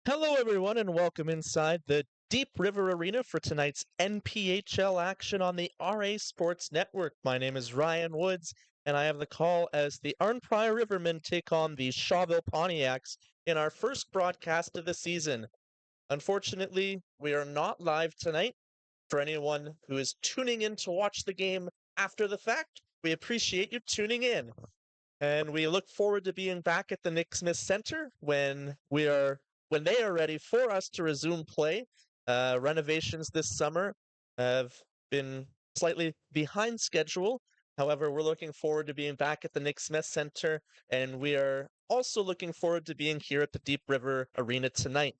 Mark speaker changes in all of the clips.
Speaker 1: Hello, everyone, and welcome inside the Deep River Arena for tonight's NPHL action on the RA Sports Network. My name is Ryan Woods, and I have the call as the Arnprior Rivermen take on the Shawville Pontiacs in our first broadcast of the season. Unfortunately, we are not live tonight. For anyone who is tuning in to watch the game after the fact, we appreciate you tuning in. And we look forward to being back at the Nick Smith Center when they are ready for us to resume play. Renovations this summer have been slightly behind schedule. However, we're looking forward to being back at the Nick Smith Center, and we are also looking forward to being here at the Deep River Arena tonight.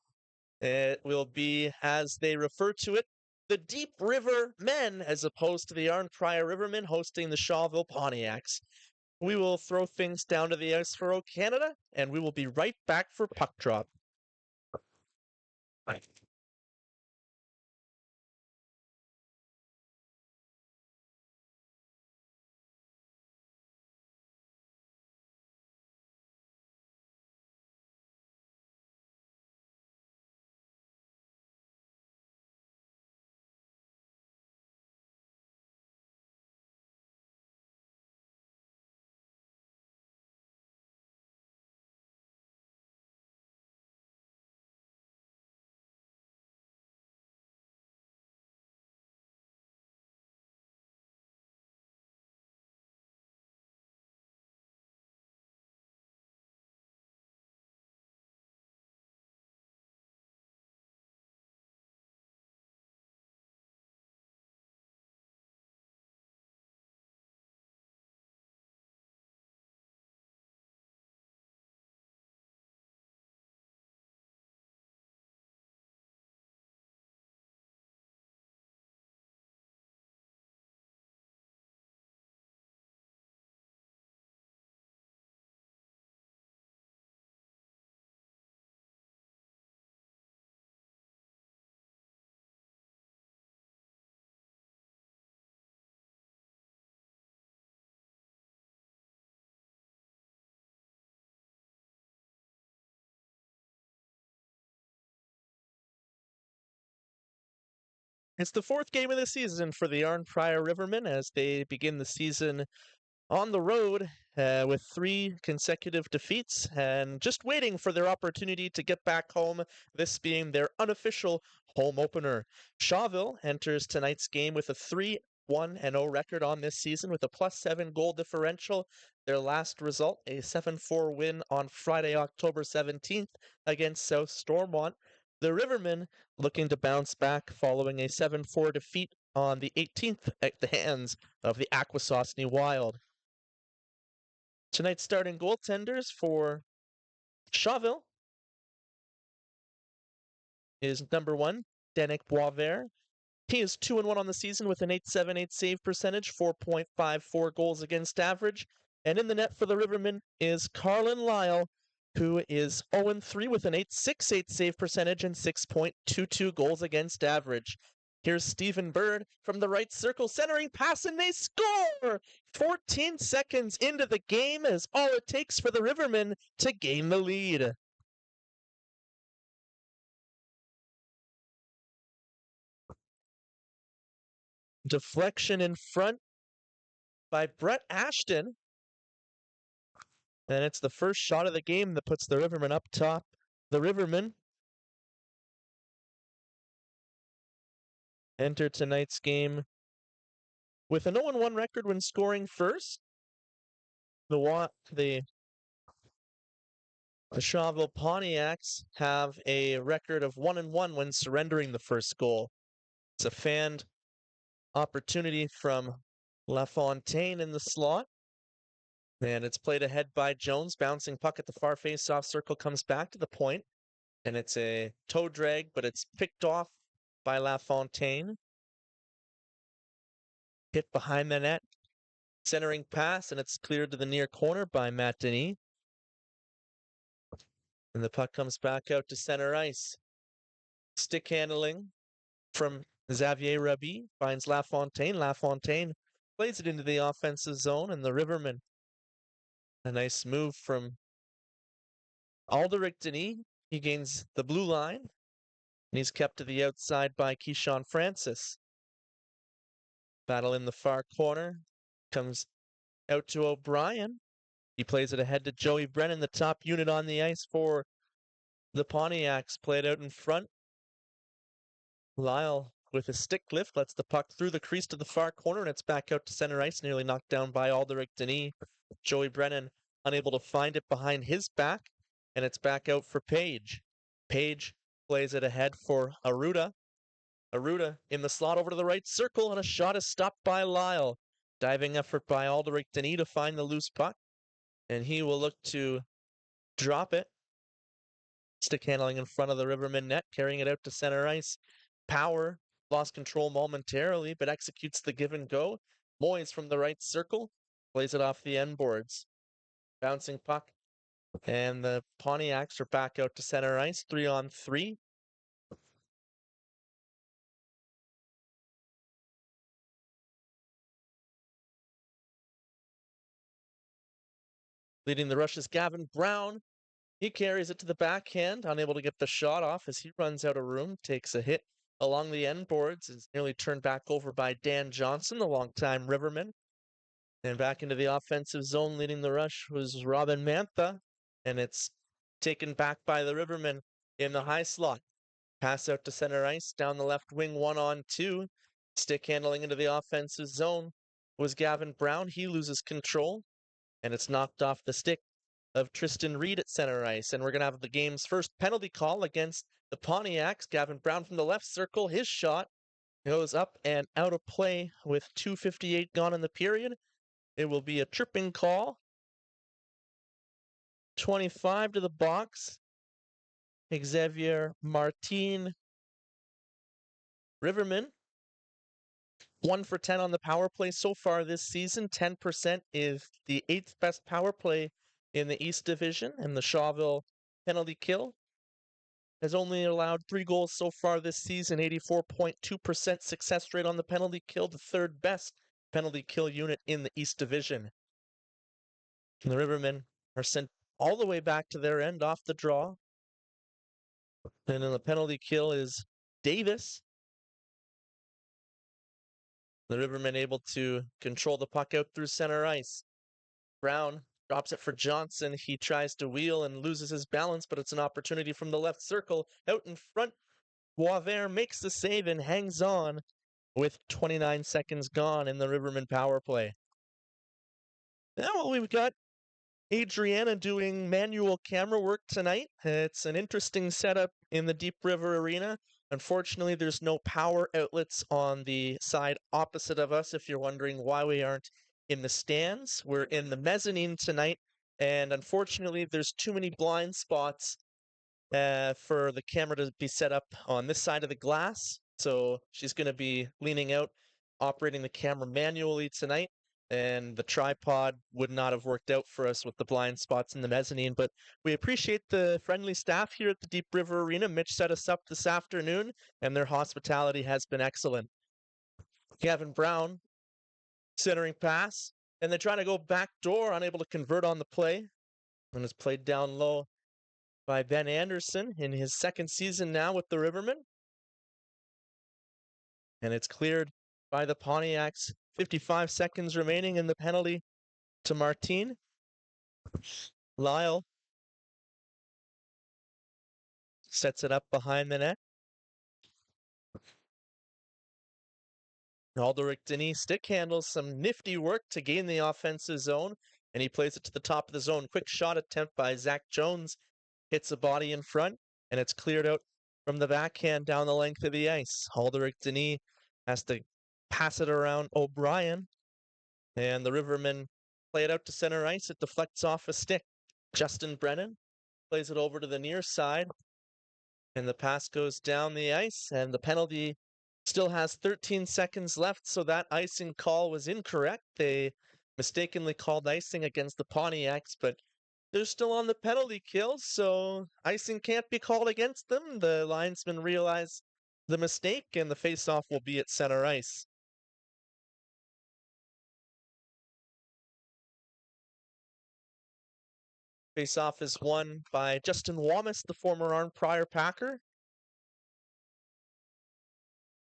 Speaker 1: It will be, as they refer to it, the Deep River Men, as opposed to the Arnprior Rivermen hosting the Shawville Pontiacs. We will throw things down to the ice for O Canada, and we will be right back for puck drop. It's the fourth game of the season for the Arnprior Rivermen as they begin the season on the road with three consecutive defeats and just waiting for their opportunity to get back home, this being their unofficial home opener. Shawville enters tonight's game with a 3-1-0 record on this season with a +7 goal differential. Their last result, a 7-4 win on Friday, October 17th against South Stormont. The Rivermen looking to bounce back following a 7-4 defeat on the 18th at the hands of the Akwesasne Wild. Tonight's starting goaltenders for Shawville is number one, Danik Boisvert. He is 2-1 on the season with an .878 save percentage, 4.54 goals against average. And in the net for the Rivermen is Carlin Lyle, who is 0-3 with an .868 save percentage and 6.22 goals against average. Here's Stephen Bird from the right circle, centering pass, and they score! 14 seconds into the game is all it takes for the Rivermen to gain the lead. Deflection in front by Brett Ashton. And it's the first shot of the game that puts the Rivermen up top. The Rivermen enter tonight's game with an 0-1 record when scoring first. The Shawville Pontiacs have a record of 1-1 when surrendering the first goal. It's a fanned opportunity from LaFontaine in the slot. And it's played ahead by Jones. Bouncing puck at the far face-off circle comes back to the point. And it's a toe drag, but it's picked off by LaFontaine. Hit behind the net. Centering pass, and it's cleared to the near corner by Matt Denis. And the puck comes back out to center ice. Stick handling from Xavier Rabi finds LaFontaine. LaFontaine plays it into the offensive zone, and the Rivermen. A nice move from Alderic Denis. He gains the blue line, and he's kept to the outside by Keyshawn Francis. Battle in the far corner. Comes out to O'Brien. He plays it ahead to Joey Brennan, the top unit on the ice for the Pontiacs. Played out in front. Lyle with a stick lift lets the puck through the crease to the far corner, and it's back out to center ice, nearly knocked down by Alderic Denis. Joey Brennan unable to find it behind his back, and it's back out for Page. Page plays it ahead for Aruda. Aruda in the slot over to the right circle, and a shot is stopped by Lyle. Diving effort by Alderic Denis to find the loose puck, and he will look to drop it. Stick handling in front of the Rivermen net, carrying it out to center ice. Power lost control momentarily, but executes the give and go. Moyes from the right circle plays it off the end boards. Bouncing puck, and the Pontiacs are back out to center ice, 3-on-3. Leading the rush is Gavin Brown. He carries it to the backhand, unable to get the shot off as he runs out of room, takes a hit along the end boards, is nearly turned back over by Dan Johnson, the longtime Riverman. And back into the offensive zone, leading the rush was Robin Mantha, and it's taken back by the Rivermen in the high slot. Pass out to center ice, down the left wing, 1-on-2. Stick handling into the offensive zone was Gavin Brown. He loses control, and it's knocked off the stick of Tristan Reed at center ice. And we're going to have the game's first penalty call against the Pontiacs. Gavin Brown from the left circle. His shot goes up and out of play with 2:58 gone in the period. It will be a tripping call. 25 to the box. Xavier Martin. Riverman, 1 for 10 on the power play so far this season. 10% is the 8th best power play in the East Division, and the Shawville penalty kill has only allowed 3 goals so far this season. 84.2% success rate on the penalty kill, the 3rd best penalty kill unit in the East Division. And the Rivermen are sent all the way back to their end off the draw. And then the penalty kill is Davis. The Rivermen able to control the puck out through center ice. Brown drops it for Johnson. He tries to wheel and loses his balance, but it's an opportunity from the left circle. Out in front, Boisvert makes the save and hangs on with 29 seconds gone in the Rivermen power play. Now we've got Adriana doing manual camera work tonight. It's an interesting setup in the Deep River Arena. Unfortunately, there's no power outlets on the side opposite of us. If you're wondering why we aren't in the stands, we're in the mezzanine tonight, and unfortunately, there's too many blind spots for the camera to be set up on this side of the glass. So she's going to be leaning out, operating the camera manually tonight. And the tripod would not have worked out for us with the blind spots in the mezzanine. But we appreciate the friendly staff here at the Deep River Arena. Mitch set us up this afternoon, and their hospitality has been excellent. Gavin Brown, centering pass, and they're trying to go back door, unable to convert on the play. And it's played down low by Ben Anderson in his 2nd season now with the Rivermen. And it's cleared by the Pontiacs. 55 seconds remaining in the penalty to Martin. Lyle sets it up behind the net. Alderic Denis stick handles some nifty work to gain the offensive zone, and he plays it to the top of the zone. Quick shot attempt by Zach Jones. Hits a body in front, and it's cleared out from the backhand down the length of the ice. Alderic Denis has to pass it around O'Brien, and the Rivermen play it out to center ice. It deflects off a stick. Justin Brennan plays it over to the near side, and the pass goes down the ice, and the penalty still has 13 seconds left, so that icing call was incorrect. They mistakenly called icing against the Pontiacs, but they're still on the penalty kill, so icing can't be called against them. The linesmen realize the mistake, and the faceoff will be at center ice. Face-off is won by Justin Wallace, the former Arnprior Packer.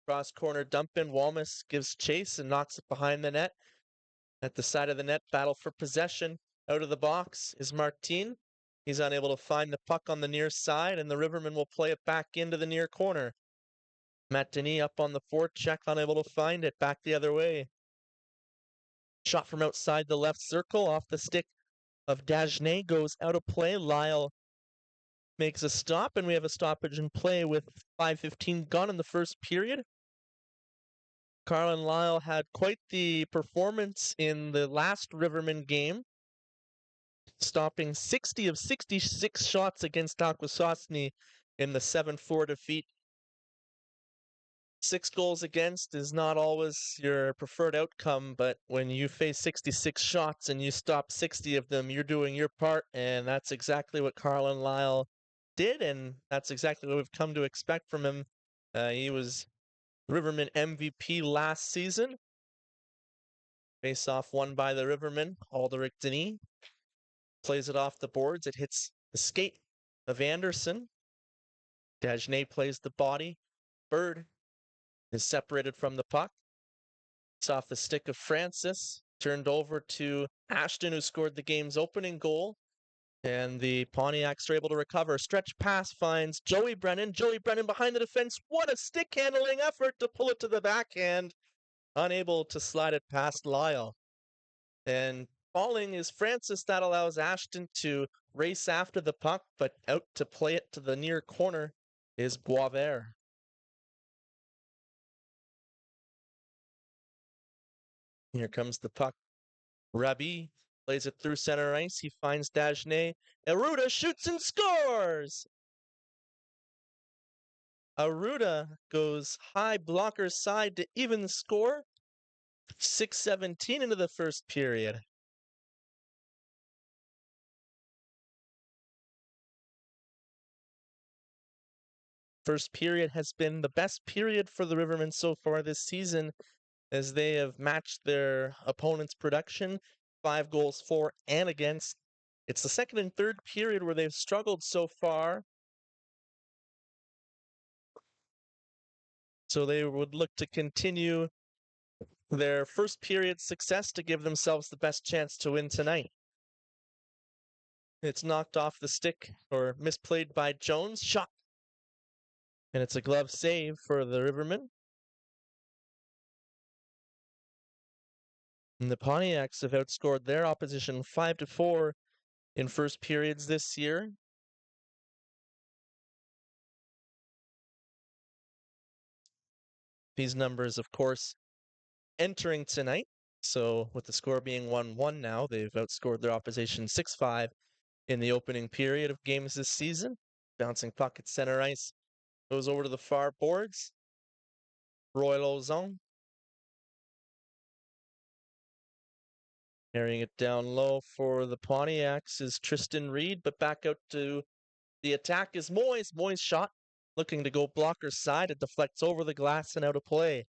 Speaker 1: Cross corner dump in. Wallace gives chase and knocks it behind the net. At the side of the net, battle for possession. Out of the box is Martin. He's unable to find the puck on the near side, and the Rivermen will play it back into the near corner. Matt Denis up on the forecheck, unable to find it. Back the other way. Shot from outside the left circle, off the stick of Dagenet, goes out of play. Lyle makes a stop, and we have a stoppage in play with 5:15 gone in the first period. Carlin Lyle had quite the performance in the last Rivermen game, stopping 60 of 66 shots against Akwesasne in the 7-4 defeat. 6 goals against is not always your preferred outcome, but when you face 66 shots and you stop 60 of them, you're doing your part, and that's exactly what Carlin Lyle did, and that's exactly what we've come to expect from him. He was Rivermen MVP last season. Face-off won by the Rivermen. Alderic Denis plays it off the boards. It hits the skate of Anderson. Dagenet plays the body. Bird is separated from the puck. It's off the stick of Francis. Turned over to Ashton, who scored the game's opening goal. And the Pontiacs are able to recover. Stretch pass finds Joey Brennan. Joey Brennan behind the defense. What a stick handling effort to pull it to the backhand. Unable to slide it past Lyle. And falling is Francis. That allows Ashton to race after the puck, but out to play it to the near corner is Boisvert. Here comes the puck. Rabi plays it through center ice. He finds Dagenet. Aruda shoots and scores! Aruda goes high blocker side to even the score. 6:17 into the first period. First period has been the best period for the Rivermen so far this season, as they have matched their opponent's production, 5 goals for and against. It's the second and third period where they've struggled so far. So they would look to continue their first period success to give themselves the best chance to win tonight. It's knocked off the stick or misplayed by Jones. Shot. And it's a glove save for the Rivermen. And the Pontiacs have outscored their opposition 5-4 in first periods this year. These numbers, of course, entering tonight. So with the score being 1-1 now, they've outscored their opposition 6-5 in the opening period of games this season. Bouncing puck at center ice. Goes over to the far boards. Roy Lauzon. Carrying it down low for the Pontiacs is Tristan Reed, but back out to the attack is Moyes. Moyes shot, looking to go blocker side. It deflects over the glass and out of play.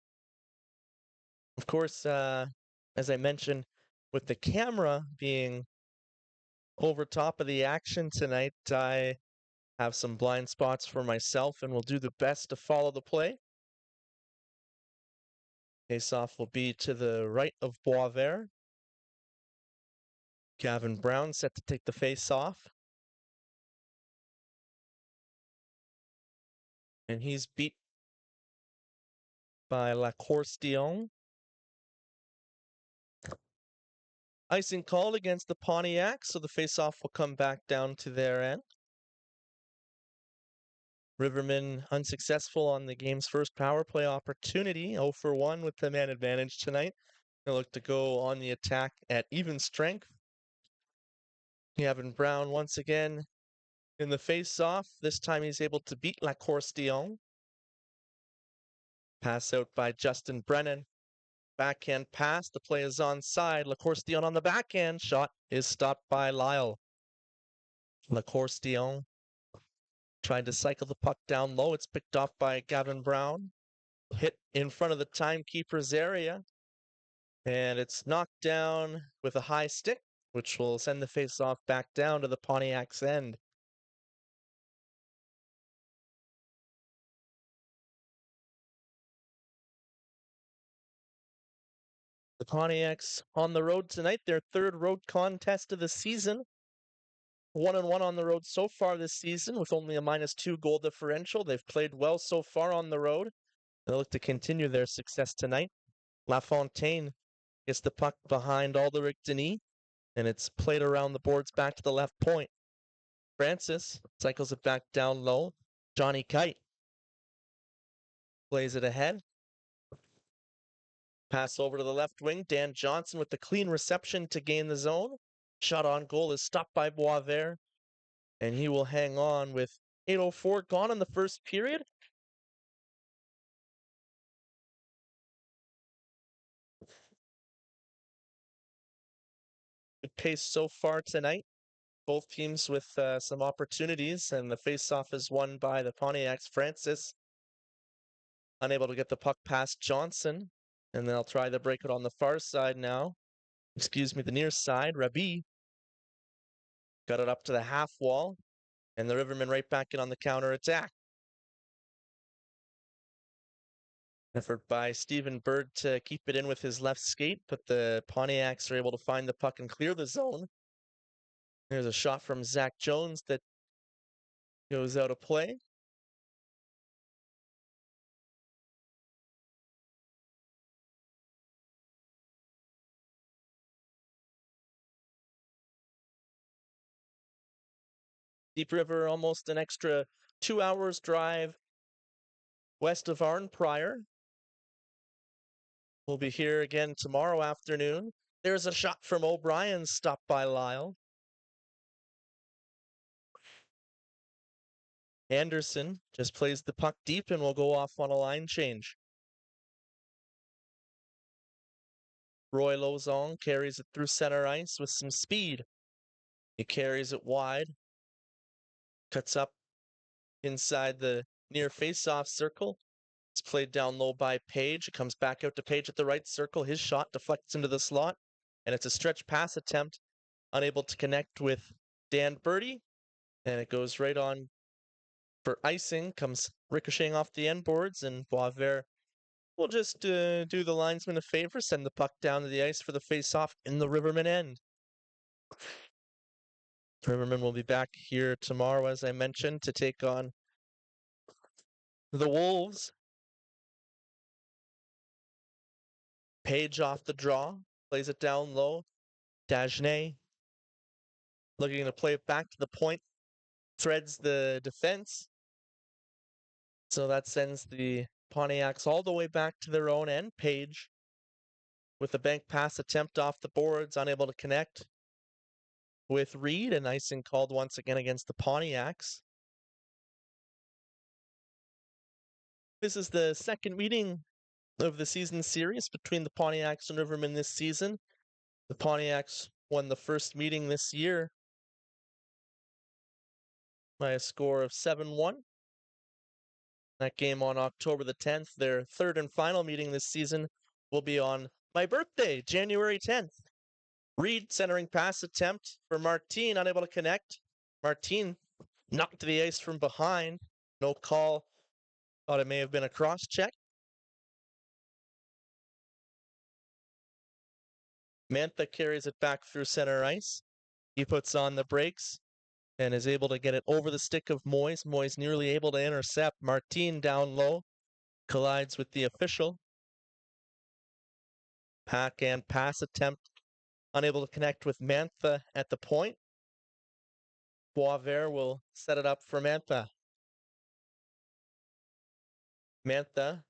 Speaker 1: Of course, as I mentioned, with the camera being over top of the action tonight, I have some blind spots for myself and will do the best to follow the play. Face-off will be to the right of Boisvert. Gavin Brown set to take the face-off. And he's beat by Lacourse-Dion. Icing called against the Pontiacs, so the face-off will come back down to their end. Rivermen unsuccessful on the game's first power play opportunity, 0 for 1 with the man advantage tonight. They'll look to go on the attack at even strength. Gavin Brown once again in the face-off. This time he's able to beat Lacourse-Dion. Pass out by Justin Brennan. Backhand pass. The play is onside. Lacourse-Dion on the backhand. Shot is stopped by Lyle. Lacourse-Dion tried to cycle the puck down low. It's picked off by Gavin Brown. Hit in front of the timekeeper's area. And it's knocked down with a high stick. which will send the faceoff back down to the Pontiacs' end. The Pontiacs on the road tonight, their third road contest of the season. 1-1 on the road so far this season with only a -2 goal differential. They've played well so far on the road. They look to continue their success tonight. LaFontaine gets the puck behind Alderic Denis, and it's played around the boards back to the left point. Francis cycles it back down low. Johnny Kite plays it ahead. Pass over to the left wing. Dan Johnson with the clean reception to gain the zone. Shot on goal is stopped by Boisvert, and he will hang on with 8:04 gone in the first period. Good pace so far tonight. Both teams with some opportunities, and the faceoff is won by the Pontiacs. Francis unable to get the puck past Johnson, and they'll try to break it on the far side now. Excuse me, the near side. Rabi got it up to the half wall, and the Rivermen right back in on the counter attack. Effort by Stephen Bird to keep it in with his left skate, but the Pontiacs are able to find the puck and clear the zone. There's a shot from Zach Jones that goes out of play. Deep River, almost an extra 2 hours drive west of Arnprior. We'll be here again tomorrow afternoon. There's a shot from O'Brien, stopped by Lyle. Anderson just plays the puck deep and will go off on a line change. Roy Lozon carries it through center ice with some speed. He carries it wide, cuts up inside the near face-off circle. It's played down low by Page. It comes back out to Page at the right circle. His shot deflects into the slot, and it's a stretch pass attempt, unable to connect with Dan Birdie, and it goes right on for icing, comes ricocheting off the end boards, and Boisvert will just do the linesman a favor, send the puck down to the ice for the face-off in the Rivermen end. Rivermen will be back here tomorrow, as I mentioned, to take on the Wolves. Page off the draw, plays it down low. Dagenet looking to play it back to the point, threads the defense. So that sends the Pontiacs all the way back to their own end. Page with a bank pass attempt off the boards, unable to connect with Reed, and icing called once again against the Pontiacs. This is the second meeting of the season series between the Pontiacs and Rivermen this season. The Pontiacs won the first meeting this year by a score of 7-1. That game on October the 10th. Their third and final meeting this season will be on my birthday, January 10th. Reed centering pass attempt for Martin, unable to connect. Martin knocked to the ice from behind. No call. Thought it may have been a cross check. Mantha carries it back through center ice. He puts on the brakes and is able to get it over the stick of Moyes. Moyes nearly able to intercept. Martin down low, collides with the official. Pack and pass attempt, unable to connect with Mantha at the point. Boisvert will set it up for Mantha. Mantha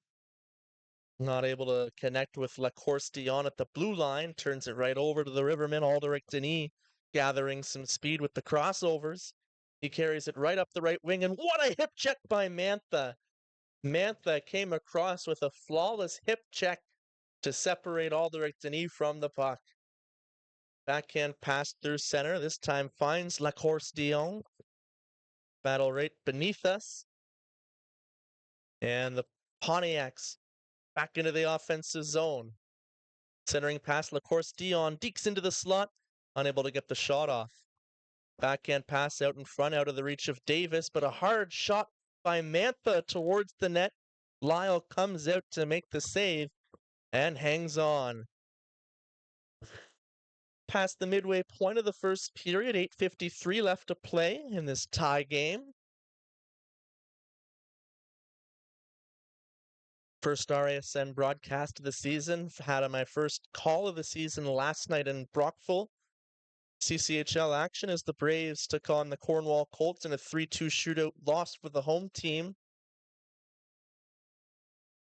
Speaker 1: not able to connect with Lacourse-Dion at the blue line, turns it right over to the Rivermen. Alderic Denis gathering some speed with the crossovers. He carries it right up the right wing, and what a hip check by Mantha. Mantha came across with a flawless hip check to separate Alderic Denis from the puck. Backhand pass through center, this time finds Lacourse-Dion. Battle right beneath us. And the Pontiacs back into the offensive zone. Centering past Lacourse-Dion, deeks into the slot, unable to get the shot off. Backhand pass out in front, out of the reach of Davis, but a hard shot by Mantha towards the net. Lyle comes out to make the save and hangs on. Past the midway point of the first period, 8:53 left to play in this tie game. First RASN broadcast of the season. Had my first call of the season last night in Brockville. CCHL action as the Braves took on the Cornwall Colts in a 3-2 shootout loss for the home team.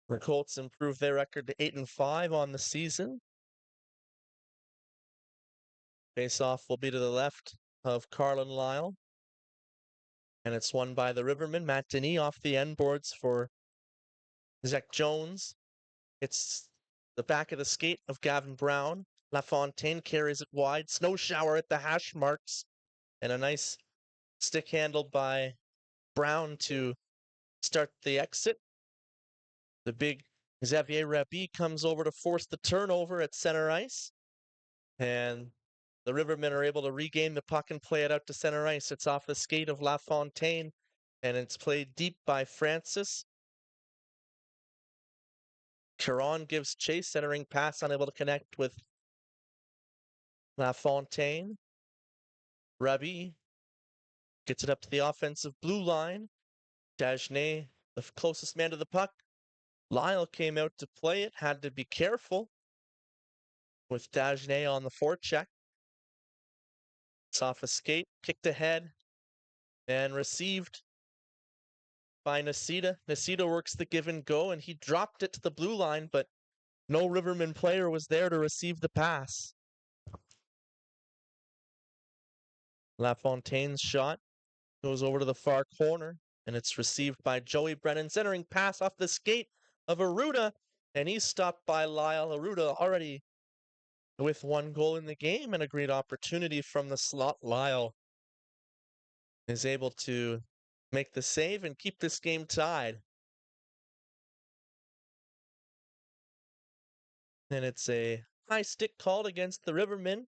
Speaker 1: The Colts improved their record to 8-5 on the season. Face-off will be to the left of Carlin Lyle. And it's won by the Rivermen. Matt Denis off the end boards for Zach Jones. It's the back of the skate of Gavin Brown. LaFontaine carries it wide. Snow shower at the hash marks. And a nice stick handle by Brown to start the exit. The big Xavier Rabi comes over to force the turnover at center ice. And the Rivermen are able to regain the puck and play it out to center ice. It's off the skate of LaFontaine, and it's played deep by Francis. Caron gives chase, centering pass, unable to connect with LaFontaine. Rabi gets it up to the offensive blue line. Dagenet, the closest man to the puck. Lyle came out to play it, had to be careful with Dagenet on the forecheck. It's off a skate, kicked ahead, and received by Nasita. Nasita works the give and go, and he dropped it to the blue line, but no Riverman player was there to receive the pass. LaFontaine's shot goes over to the far corner, and it's received by Joey Brennan. Centering pass off the skate of Aruda, and he's stopped by Lyle. Aruda already with one goal in the game and a great opportunity from the slot. Lyle is able to make the save and keep this game tied. And it's a high stick called against the Rivermen. I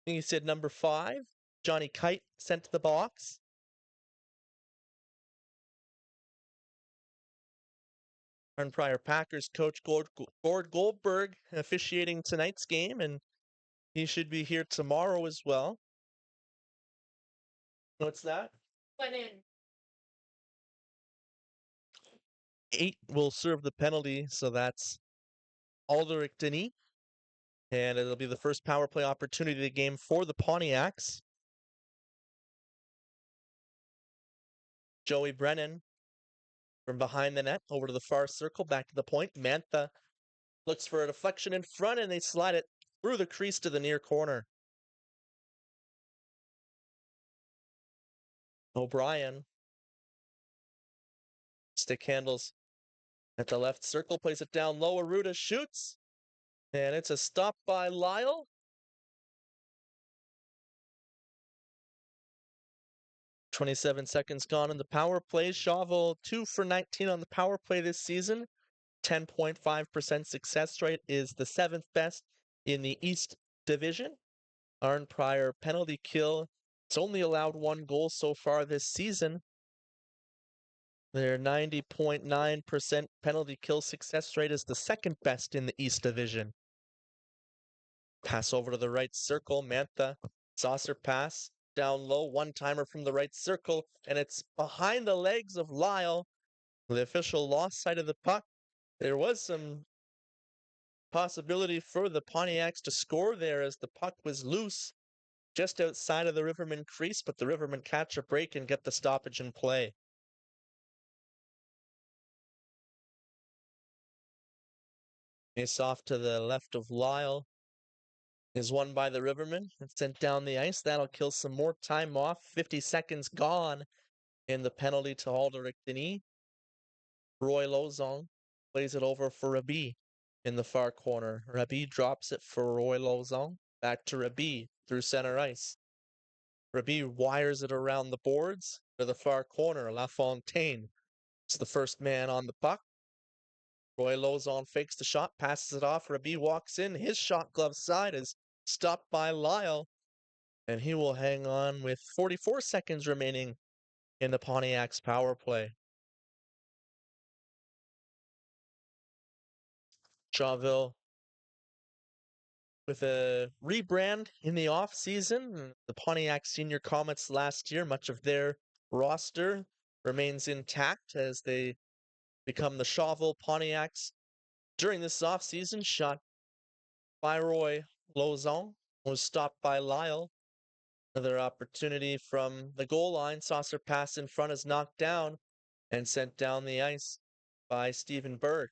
Speaker 1: think he said number 5. Johnny Kite sent to the box. Arnprior Packers coach Gord Goldberg officiating tonight's game, and he should be here tomorrow as well. What's that? Went in. 8 will serve the penalty, so that's Aldrich Denis. And it'll be the first power play opportunity of the game for the Pontiacs. Joey Brennan from behind the net over to the far circle, back to the point. Mantha looks for a deflection in front, and they slide it through the crease to the near corner. O'Brien stick handles at the left circle, plays it down low. Aruda shoots, and it's a stop by Lyle. .27 seconds gone in the power play. Shawville 2 for 19 on the power play this season. 10.5% success rate is the 7th best in the East Division. Arnprior penalty kill. It's only allowed 1 goal so far this season. Their 90.9% penalty kill success rate is the 2nd best in the East Division. Pass over to the right circle. Mantha, saucer pass, down low, one-timer from the right circle, and it's behind the legs of Lyle. The official lost sight of the puck. There was some possibility for the Pontiacs to score there as the puck was loose just outside of the Rivermen crease, but the Rivermen catch a break and get the stoppage in play. Face off to the left of Lyle is won by the Rivermen. It's sent down the ice. That'll kill some more time off. 50 seconds gone in the penalty to Aldrich Denis. Roy Lozong plays it over for Rabi in the far corner. Rabi drops it for Roy Lozong. Back to Rabi through center ice. Rabi wires it around the boards to the far corner. LaFontaine is the first man on the puck. Roy Lozon fakes the shot, passes it off. Rabi walks in. His shot glove side is stopped by Lyle, and he will hang on with 44 seconds remaining in the Pontiacs power play. Shawville with a rebrand in the offseason. The Pontiac Senior Comets last year, much of their roster remains intact as they become the Shawville Pontiacs. During this offseason, shot by Roy Lozon was stopped by Lyle. Another opportunity from the goal line. Saucer pass in front is knocked down and sent down the ice by Stephen Bird.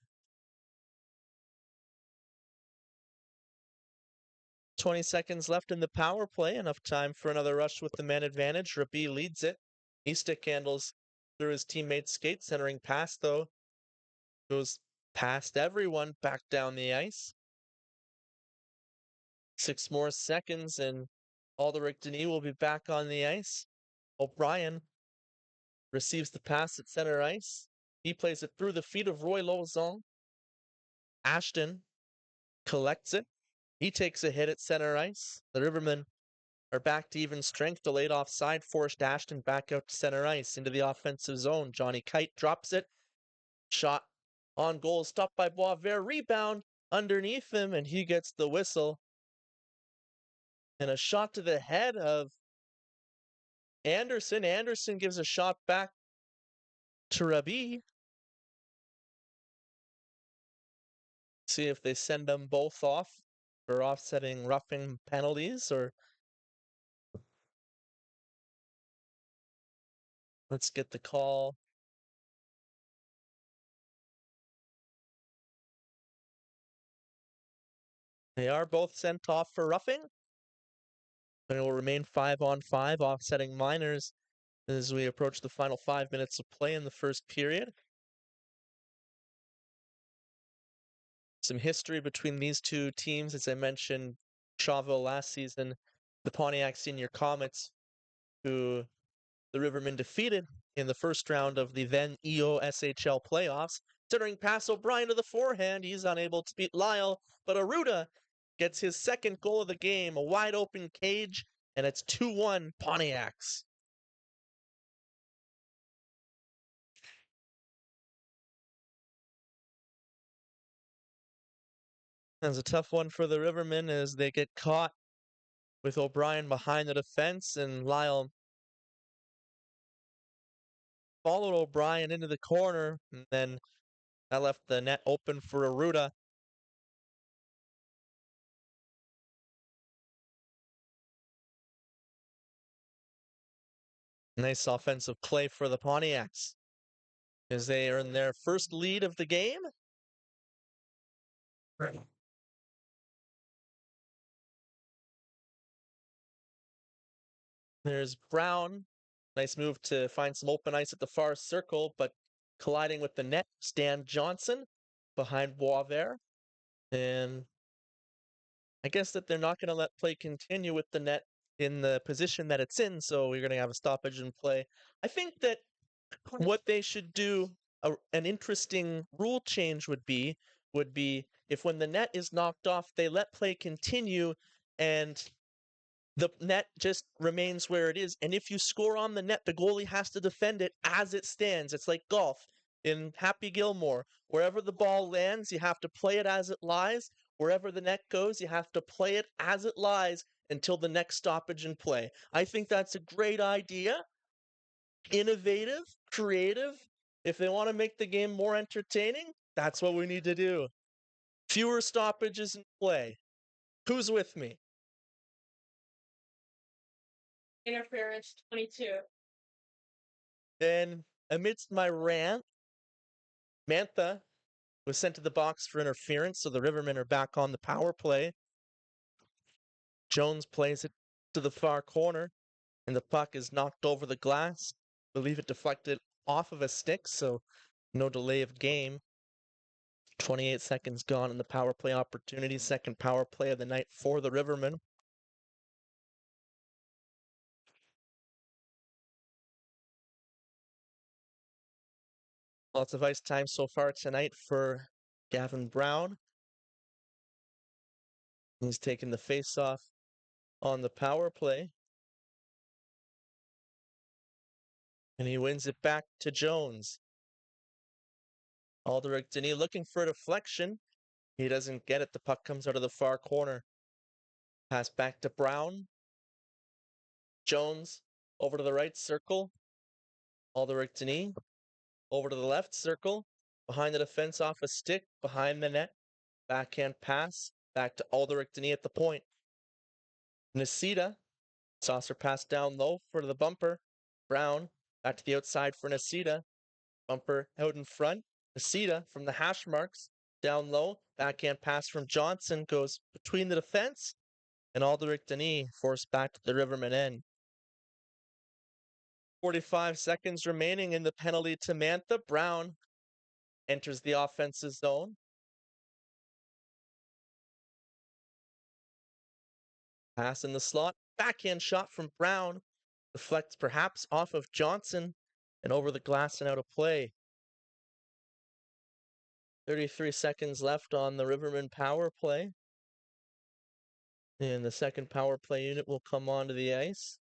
Speaker 1: 20 seconds left in the power play. Enough time for another rush with the man advantage. Rabi leads it. He stick handles through his teammate's skate. Centering pass, though, goes past everyone back down the ice. 6 more seconds, and Alderic Denis will be back on the ice. O'Brien receives the pass at center ice. He plays it through the feet of Roy Lozon. Ashton collects it. He takes a hit at center ice. The Rivermen are back to even strength. Delayed offside forced Ashton back out to center ice into the offensive zone. Johnny Kite drops it. Shot on goal, stopped by Boisvert. Rebound underneath him, and he gets the whistle. And a shot to the head of Anderson. Anderson gives a shot back to Rabi. See if they send them both off for offsetting roughing penalties, or let's get the call. They are both sent off for roughing. And it will remain 5-on-5, offsetting minors as we approach the final 5 minutes of play in the first period. Some history between these two teams. As I mentioned, Shawville last season, the Pontiac Senior Comets, who the Rivermen defeated in the first round of the then EOSHL playoffs. Centering pass O'Brien to the forehand. He's unable to beat Lyle, but Aruda gets his second goal of the game, a wide open cage, and it's 2-1 Pontiacs. That's a tough one for the Rivermen as they get caught with O'Brien behind the defense, and Lyle followed O'Brien into the corner, and then that left the net open for Aruda. Nice offensive play for the Pontiacs as they earn their first lead of the game. There's Brown. Nice move to find some open ice at the far circle, but colliding with the net, Stan Johnson behind Boisvert. And I guess that they're not going to let play continue with the net in the position that it's in, so we're going to have a stoppage in play. I think that what they should do, an interesting rule change would be if when the net is knocked off, they let play continue and the net just remains where it is. And if you score on the net, the goalie has to defend it as it stands. It's like golf in Happy Gilmore. Wherever the ball lands, you have to play it as it lies. Wherever the net goes, you have to play it as it lies until the next stoppage in play. I think that's a great idea. Innovative, creative. If they want to make the game more entertaining, that's what we need to do. Fewer stoppages in play. Who's with me? Interference 22. Then, amidst my rant, Mantha was sent to the box for interference, so the Rivermen are back on the power play. Jones plays it to the far corner, and the puck is knocked over the glass. I believe it deflected off of a stick, so no delay of game. 28 seconds gone in the power play opportunity. Second power play of the night for the Rivermen. Lots of ice time so far tonight for Gavin Brown. He's taking the face-off on the power play. And he wins it back to Jones. Aldrich Denis looking for a deflection. He doesn't get it. The puck comes out of the far corner. Pass back to Brown. Jones over to the right circle. Aldrich Denis over to the left circle. Behind the defense off a stick. Behind the net. Backhand pass. Back to Aldrich Denis at the point. Nisita. Saucer pass down low for the bumper. Brown back to the outside for Nisita. Bumper out in front. Nisita from the hash marks. Down low. Backhand pass from Johnson goes between the defense. And Aldrich Denis forced back to the Rivermen end. 45 seconds remaining in the penalty to Mantha. Brown enters the offensive zone. Pass in the slot. Backhand shot from Brown. Deflects perhaps off of Johnson and over the glass and out of play. 33 seconds left on the Rivermen power play. And the second power play unit will come onto the ice.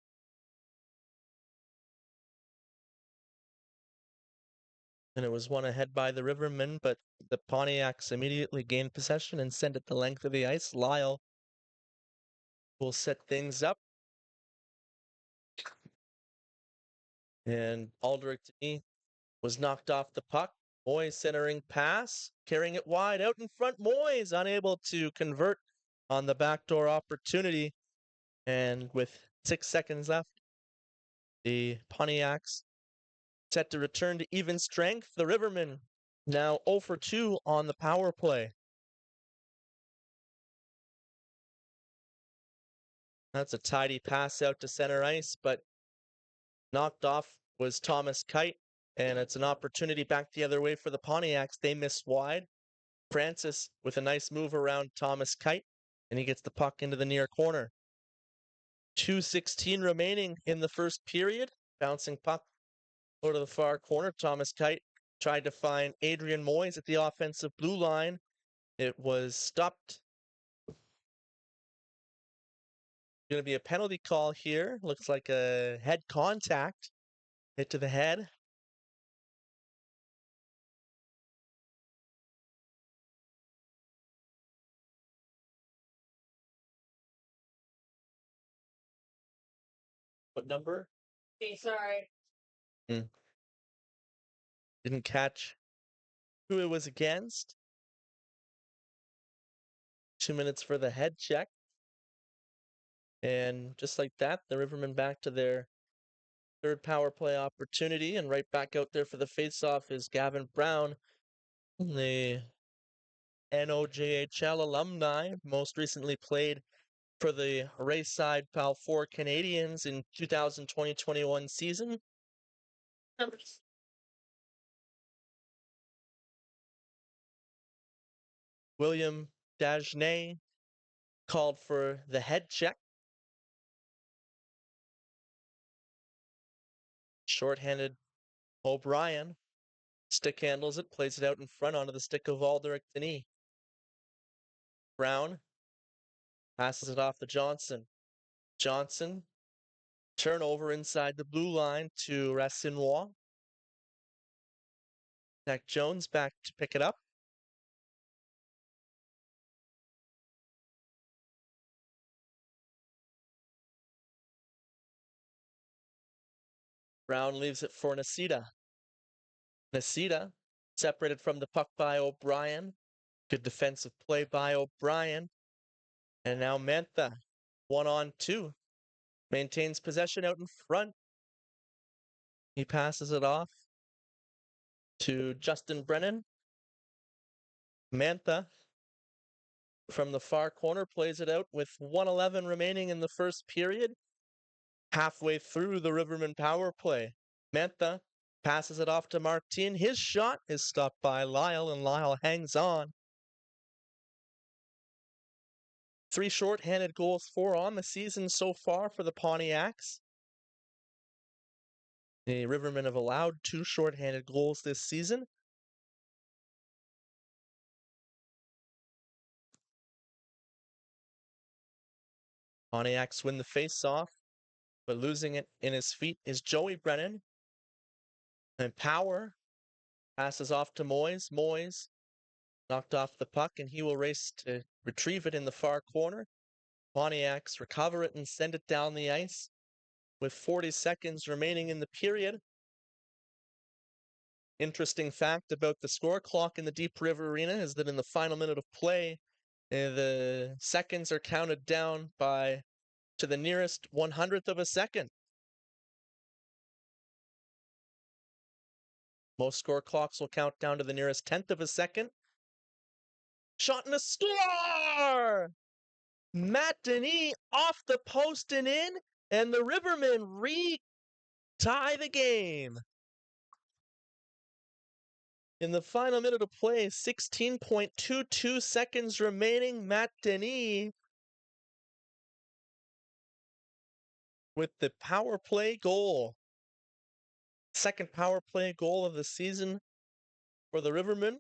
Speaker 1: And it was one ahead by the Rivermen, but the Pontiacs immediately gained possession and sent it the length of the ice. Lyle will set things up. And Aldrich Denis was knocked off the puck. Moyes centering pass, carrying it wide out in front. Moyes unable to convert on the backdoor opportunity. And with 6 seconds left, the Pontiacs set to return to even strength. The Rivermen now 0 for 2 on the power play. That's a tidy pass out to center ice, but knocked off was Thomas Kite, and it's an opportunity back the other way for the Pontiacs. They miss wide. Francis with a nice move around Thomas Kite, and he gets the puck into the near corner. 2:16 remaining in the first period. Bouncing puck over to the far corner. Thomas Kite tried to find Adrian Moyes at the offensive blue line. It was stopped. Going to be a penalty call here. Looks like a head contact. Hit to the head. What number?
Speaker 2: Okay, sorry.
Speaker 1: Didn't catch who it was against. 2 minutes for the head check. And just like that, the Rivermen back to their third power play opportunity. And right back out there for the faceoff is Gavin Brown, the NOJHL alumni, most recently played for the Rayside Pal 4 Canadians in 2020-21 season. William Dagenet called for the head check. Shorthanded O'Brien stick handles it, plays it out in front onto the stick of Aldrich Denis. Brown passes it off to Johnson. Johnson, turnover inside the blue line to Racinois. Zach Jones back to pick it up. Brown leaves it for Nisita. Nisita separated from the puck by O'Brien. Good defensive play by O'Brien. And now Mantha, 1-on-2. Maintains possession out in front. He passes it off to Justin Brennan. Mantha from the far corner plays it out with 1:11 remaining in the first period. Halfway through the Rivermen power play. Mantha passes it off to Martin. His shot is stopped by Lyle, and Lyle hangs on. 3 shorthanded goals, 4 on the season so far for the Pontiacs. The Rivermen have allowed 2 shorthanded goals this season. Pontiacs win the face-off, but losing it in his feet is Joey Brennan. And Power passes off to Moyes. Moyes knocked off the puck, and he will race to retrieve it in the far corner. Pontiacs recover it and send it down the ice with 40 seconds remaining in the period. Interesting fact about the score clock in the Deep River Arena is that in the final minute of play, the seconds are counted down to the nearest 100th of a second. Most score clocks will count down to the nearest 10th of a second. Shot and a score! Matt Denis off the post and in, and the Rivermen tie the game. In the final minute of play, 16.22 seconds remaining, Matt Denis with the power play goal. Second power play goal of the season for the Rivermen.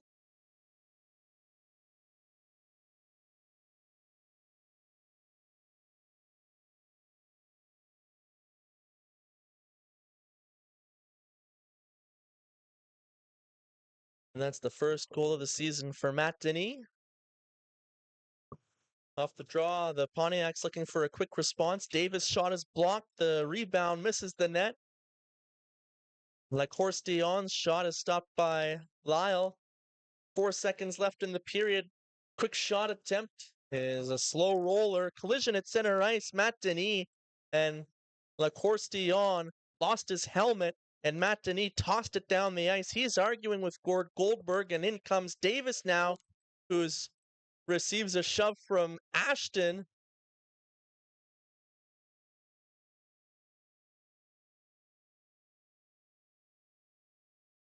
Speaker 1: And that's the first goal of the season for Matt Denis. Off the draw, the Pontiacs looking for a quick response. Davis' shot is blocked. The rebound misses the net. Lacourse-Dion's shot is stopped by Lyle. 4 seconds left in the period. Quick shot attempt is a slow roller. Collision at center ice. Matt Denis and Lacourse-Dion lost his helmet, and Matt Denis tossed it down the ice. He's arguing with Gord Goldberg, and in comes Davis now, who receives a shove from Ashton.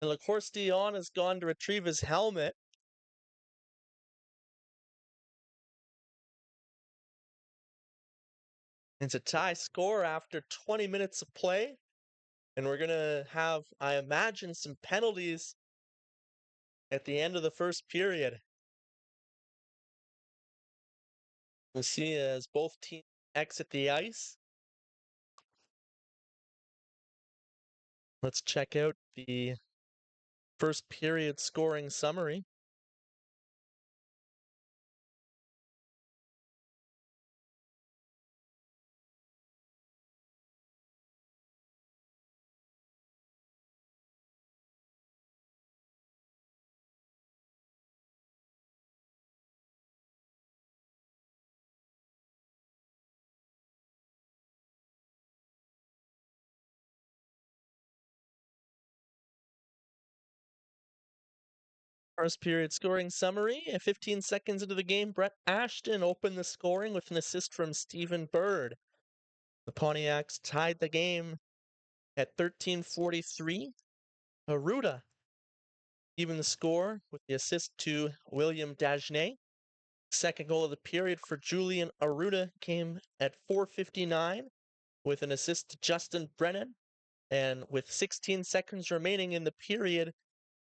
Speaker 1: And Lacourse-Dion has gone to retrieve his helmet. It's a tie score after 20 minutes of play. And we're going to have, I imagine, some penalties at the end of the first period. We'll see as both teams exit the ice. Let's check out the first period scoring summary. First period scoring summary. 15 seconds into the game, Brett Ashton opened the scoring with an assist from Stephen Bird. The Pontiacs tied the game at 13:43. Arruda even the score with the assist to William Dagenet. Second goal of the period for Julian Arruda came at 4:59 with an assist to Justin Brennan. And with 16 seconds remaining in the period,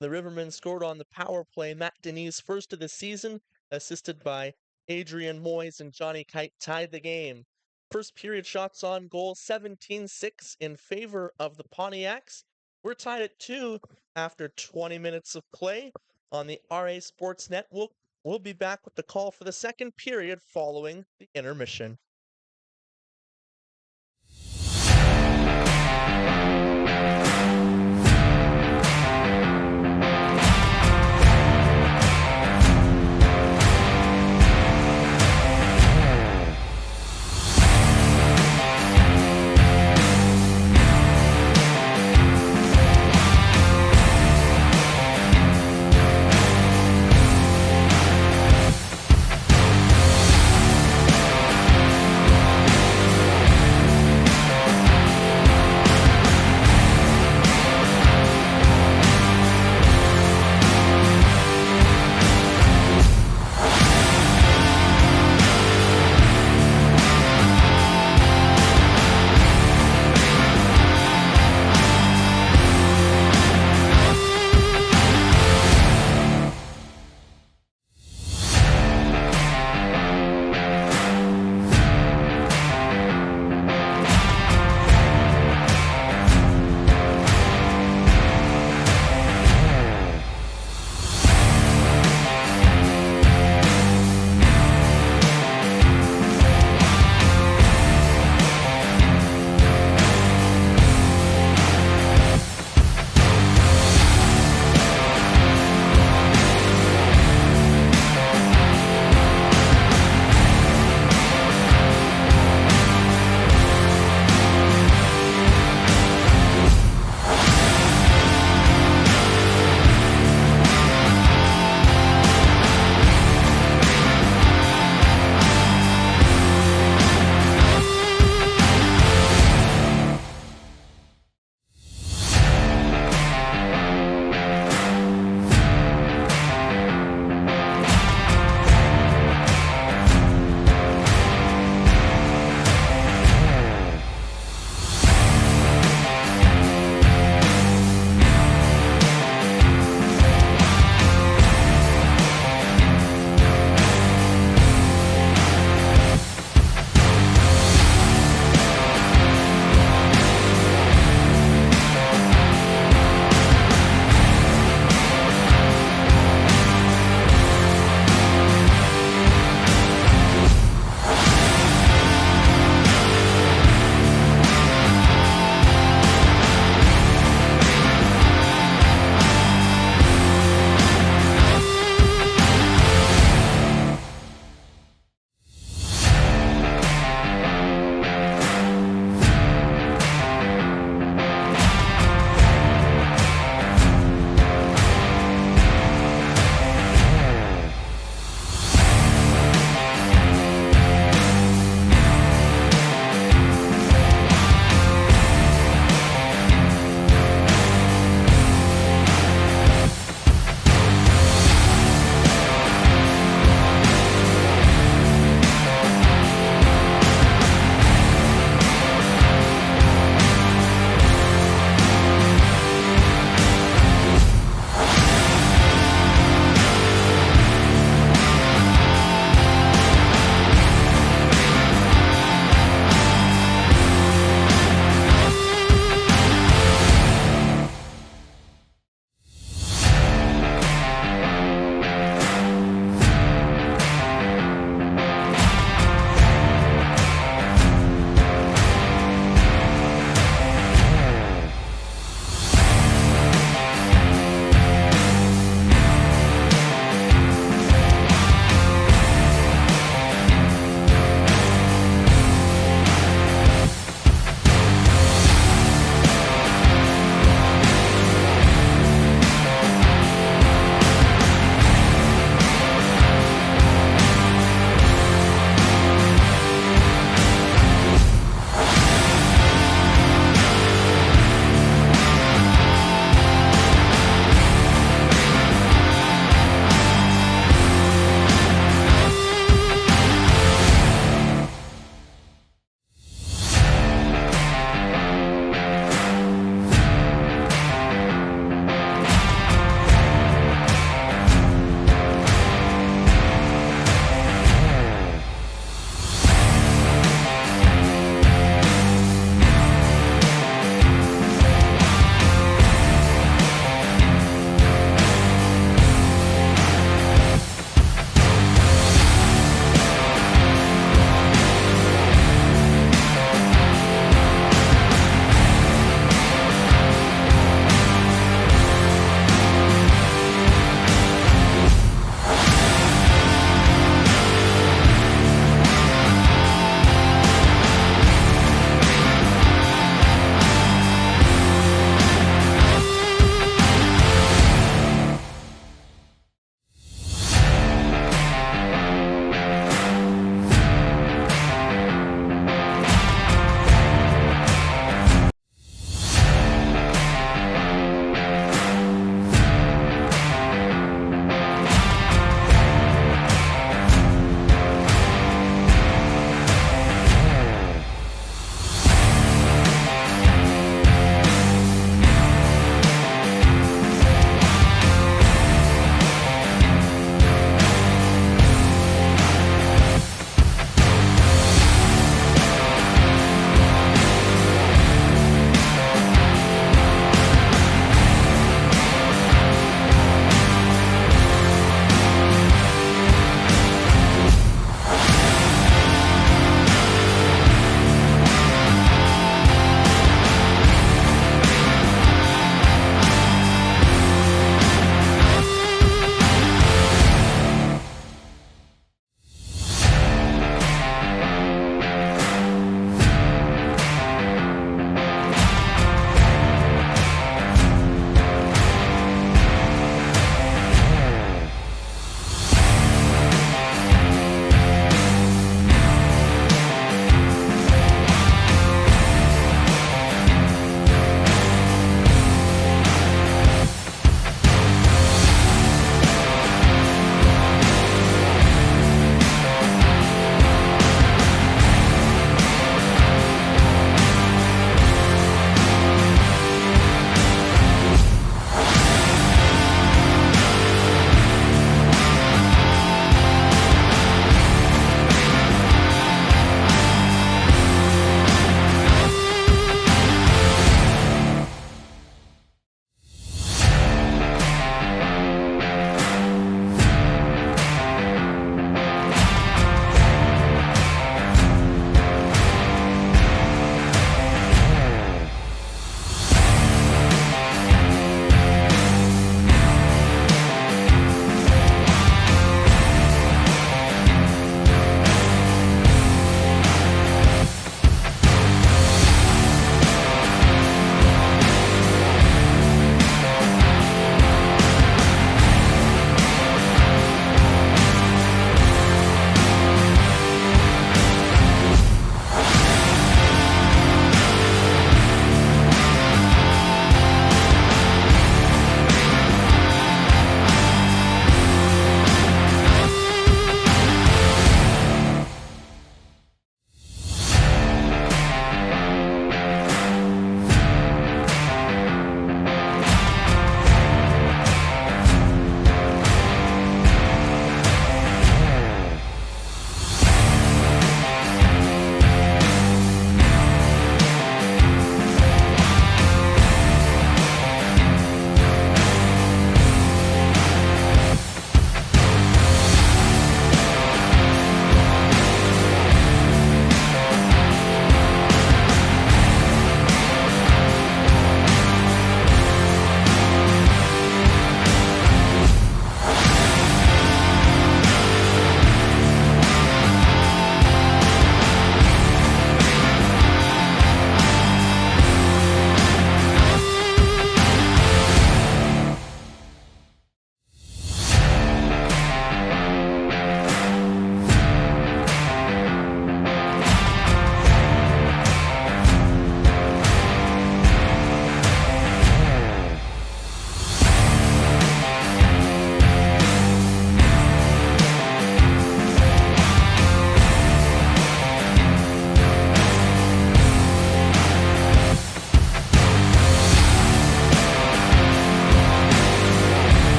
Speaker 1: the Rivermen scored on the power play. Matt Denis' first of the season, assisted by Adrian Moyes, and Johnny Kite tied the game. First period shots on goal, 17-6 in favor of the Pontiacs. We're tied at 2 after 20 minutes of play on the RA Sportsnet. We'll be back with the call for the second period following the intermission.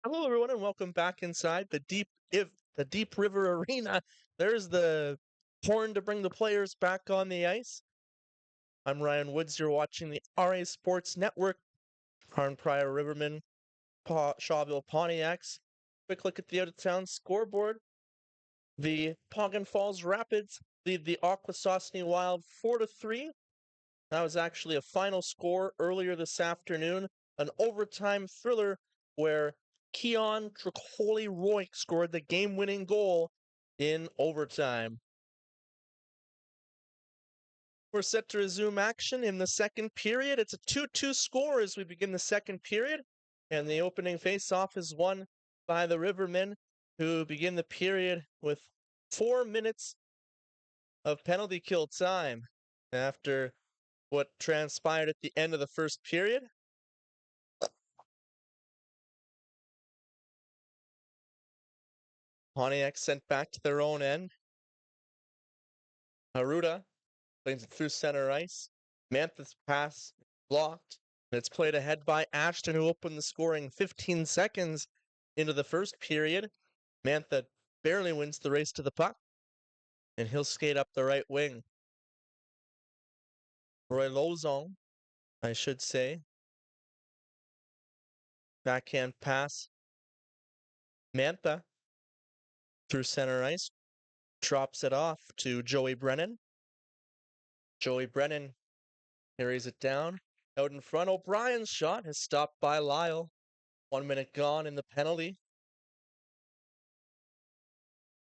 Speaker 1: Hello, everyone, and welcome back inside the Deep River Arena. There's the horn to bring the players back on the ice. I'm Ryan Woods. You're watching the RA Sports Network. Arnprior Rivermen, Shawville Pontiacs. Quick look at the out-of-town scoreboard. The Poggin Falls Rapids lead the Akwesasne Wild 4-3. That was actually a final score earlier this afternoon, an overtime thriller where Keon Tricoli Roik scored the game-winning goal in overtime. We're set to resume action in the second period. It's a 2-2 score as we begin the second period, and the opening face-off is won by the Rivermen, who begin the period with 4 minutes of penalty kill time after what transpired at the end of the first period. Pontiac sent back to their own end. Haruda plays it through center ice. Mantha's pass blocked. And it's played ahead by Ashton, who opened the scoring 15 seconds into the first period. Mantha barely wins the race to the puck, and he'll skate up the right wing. Roy Lozon, I should say. Backhand pass. Mantha through center ice. Drops it off to Joey Brennan. Joey Brennan carries it down. Out in front, O'Brien's shot is stopped by Lyle. 1 minute gone in the penalty.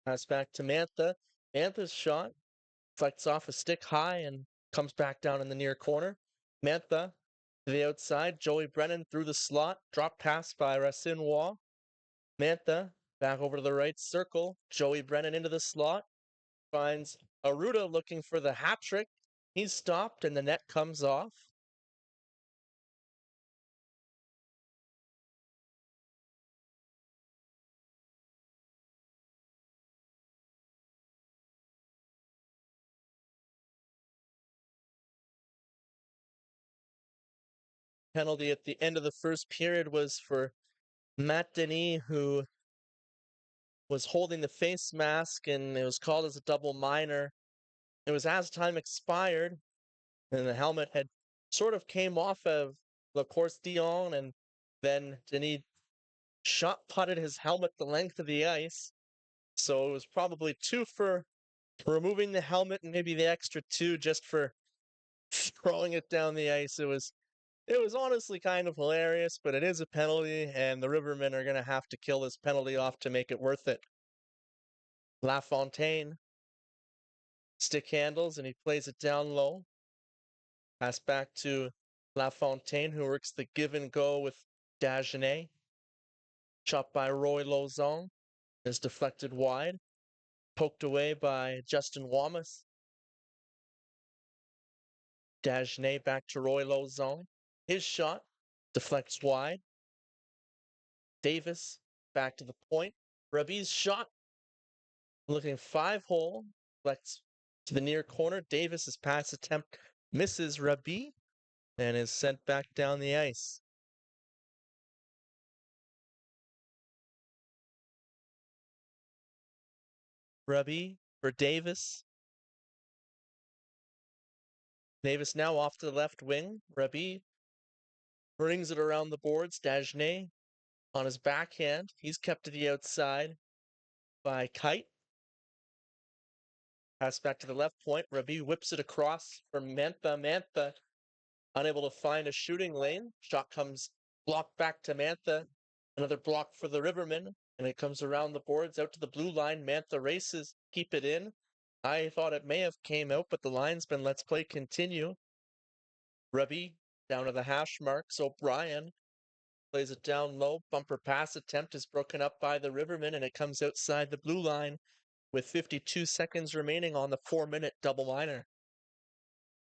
Speaker 1: Pass back to Mantha. Mantha's shot deflects off a stick high and comes back down in the near corner. Mantha to the outside. Joey Brennan through the slot. Drop pass by Racine Waugh. Mantha back over to the right circle. Joey Brennan into the slot. Finds Aruda looking for the hat trick. He's stopped and the net comes off. Penalty at the end of the first period was for Matt Denis, who was holding the face mask, and it was called as a double minor. It was as time expired, and the helmet had sort of came off of Le Course Dion, and then Denis shot putted his helmet the length of the ice. So it was probably 2 for removing the helmet, and maybe the extra 2 just for throwing it down the ice. It was honestly kind of hilarious, but it is a penalty, and the Rivermen are going to have to kill this penalty off to make it worth it. LaFontaine stick handles, and he plays it down low. Pass back to LaFontaine, who works the give and go with Dagenet. Shot by Roy Lozon is deflected wide. Poked away by Justin Wamas. Dagenet back to Roy Lozon. His shot deflects wide. Davis back to the point. Rabi's shot looking 5-hole. Deflects to the near corner. Davis's pass attempt misses Rabi and is sent back down the ice. Rabi for Davis. Davis now off to the left wing. Rabi brings it around the boards. Dagenet on his backhand. He's kept to the outside by Kite. Pass back to the left point. Rabi whips it across for Mantha. Mantha unable to find a shooting lane. Shot comes blocked back to Mantha. Another block for the Rivermen. And it comes around the boards out to the blue line. Mantha races, keep it in. I thought it may have came out, but the linesman lets play continue. Rabi down to the hash marks. O'Brien plays it down low. Bumper pass attempt is broken up by the Rivermen, and it comes outside the blue line with 52 seconds remaining on the 4-minute double minor.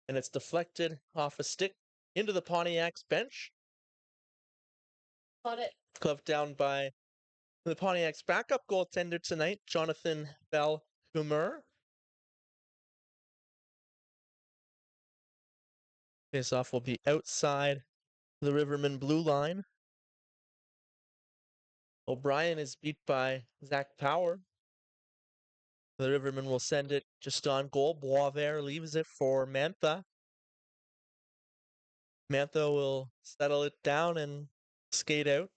Speaker 1: And it's deflected off a stick into the Pontiac's bench. Got it. Gloved down by the Pontiac's backup goaltender tonight, Jonathan Bell-Hummer. Face-off will be outside the Rivermen blue line. O'Brien is beat by Zach Power. The Rivermen will send it just on goal. Boisvert leaves it for Mantha. Mantha will settle it down and skate out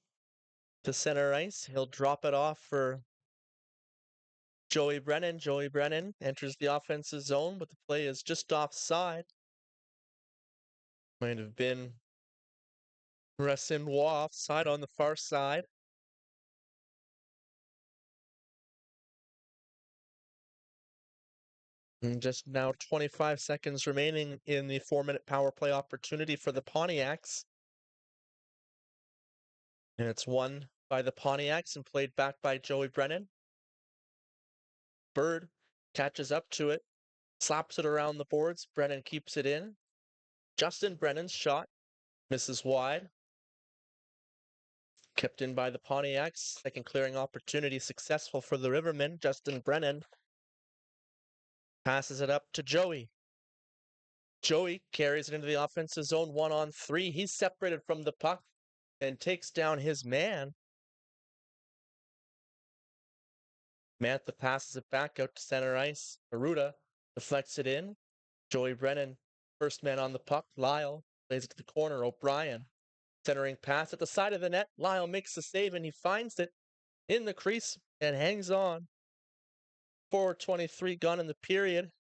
Speaker 1: to center ice. He'll drop it off for Joey Brennan. Joey Brennan enters the offensive zone, but the play is just offside. Might have been Racine offside on the far side. And just now 25 seconds remaining in the 4-minute power play opportunity for the Pontiacs. And it's won by the Pontiacs and played back by Joey Brennan. Bird catches up to it, slaps it around the boards. Brennan keeps it in. Justin Brennan's shot misses wide. Kept in by the Pontiacs. Second clearing opportunity successful for the Rivermen. Justin Brennan passes it up to Joey. Joey carries it into the offensive zone 1-on-3. He's separated from the puck and takes down his man. Mantha passes it back out to center ice. Aruda deflects it in. Joey Brennan, first man on the puck. Lyle plays it to the corner. O'Brien, centering pass at the side of the net. Lyle makes the save and he finds it in the crease and hangs on. 4:23 gone in the period.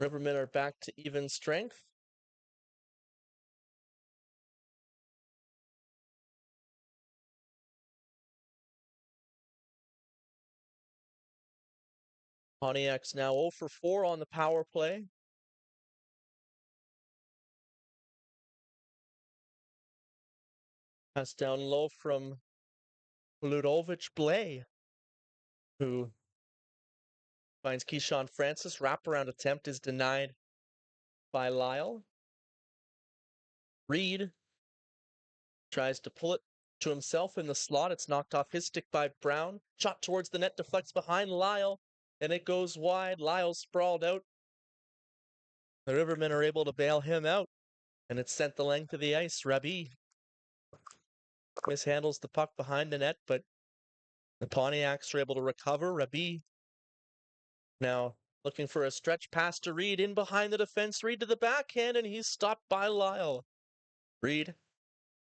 Speaker 1: Rivermen are back to even strength. Pontiac's now 0 for 4 on the power play. Pass down low from Ludovic Blay, who finds Keyshawn Francis. Wraparound attempt is denied by Lyle. Reed tries to pull it to himself in the slot. It's knocked off his stick by Brown. Shot towards the net, deflects behind Lyle, and it goes wide. Lyle sprawled out. The Rivermen are able to bail him out, and it's sent the length of the ice. Rabi mishandles the puck behind the net, but the Pontiacs are able to recover. Rabi now looking for a stretch pass to Reed in behind the defense. Reed to the backhand, and he's stopped by Lyle. Reed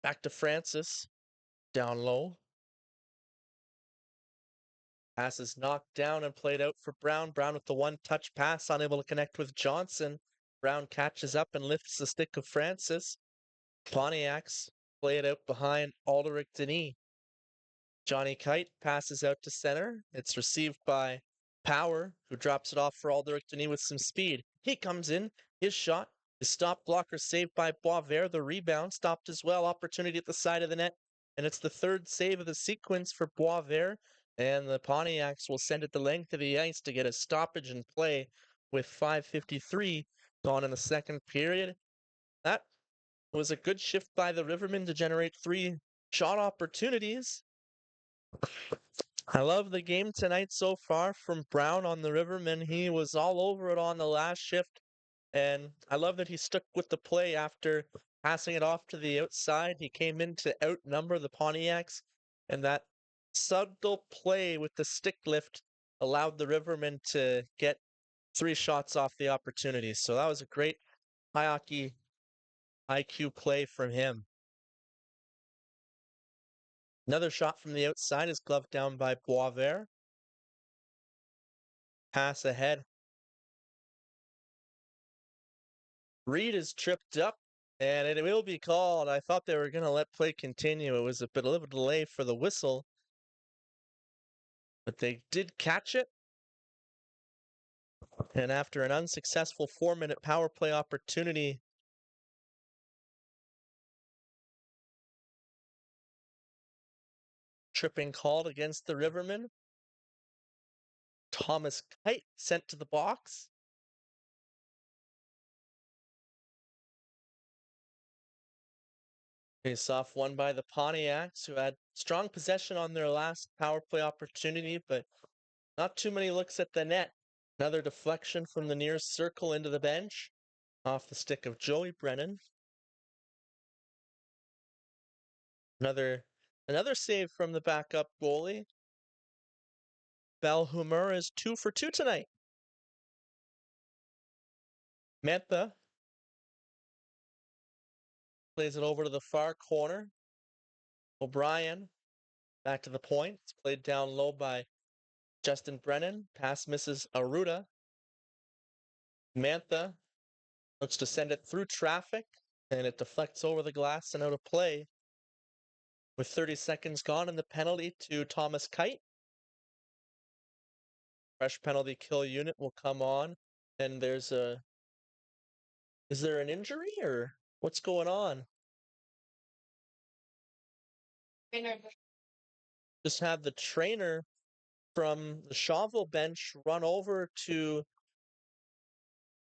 Speaker 1: back to Francis. Down low. Pass is knocked down and played out for Brown. Brown with the one-touch pass, unable to connect with Johnson. Brown catches up and lifts the stick of Francis. Pontiacs play it out behind Alderic Denis. Johnny Kite passes out to center. It's received by Power, who drops it off for Alderic Denis with some speed. He comes in. His shot is stopped. Blocker saved by Boisvert. The rebound stopped as well. Opportunity at the side of the net. And it's the third save of the sequence for Boisvert. And the Pontiacs will send it the length of the ice to get a stoppage in play with 5:53 gone in the second period. That was a good shift by the Rivermen to generate 3 shot opportunities. I love the game tonight so far from Brown on the Rivermen. He was all over it on the last shift. And I love that he stuck with the play after passing it off to the outside. He came in to outnumber the Pontiacs. And that subtle play with the stick lift allowed the Rivermen to get 3 shots off the opportunity. So that was a great high hockey IQ play from him. Another shot from the outside is gloved down by Boisvert. Pass ahead. Reed is tripped up, and it will be called. I thought they were going to let play continue. It was a bit of a delay for the whistle, but they did catch it. And after an unsuccessful 4-minute power play opportunity, tripping called against the Rivermen. Thomas Kite sent to the box. Face-off won by the Pontiacs, who had strong possession on their last power play opportunity, but not too many looks at the net. Another deflection from the near circle into the bench, off the stick of Joey Brennan. Another Another save from the backup goalie. Belhumeur is 2 for 2 tonight. Mantha plays it over to the far corner. O'Brien back to the point. It's played down low by Justin Brennan. Pass misses Aruda. Mantha looks to send it through traffic, and it deflects over the glass and out of play. With 30 seconds gone, and the penalty to Thomas Kite. Fresh penalty kill unit will come on, and is there an injury or what's going on? Just had the trainer from the Shawville bench run over to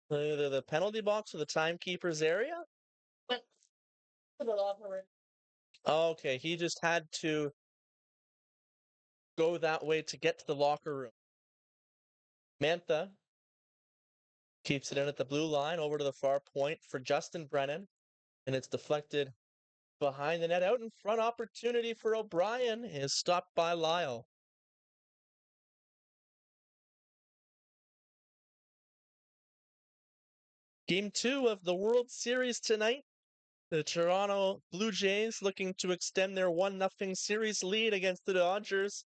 Speaker 1: either the penalty box or the timekeeper's area. Okay, he just had to go that way to get to the locker room. Mantha keeps it in at the blue line over to the far point for Justin Brennan, and it's deflected behind the net. Out in front, opportunity for O'Brien is stopped by Lyle. Game 2 of the World Series tonight. The Toronto Blue Jays looking to extend their 1-0 series lead against the Dodgers.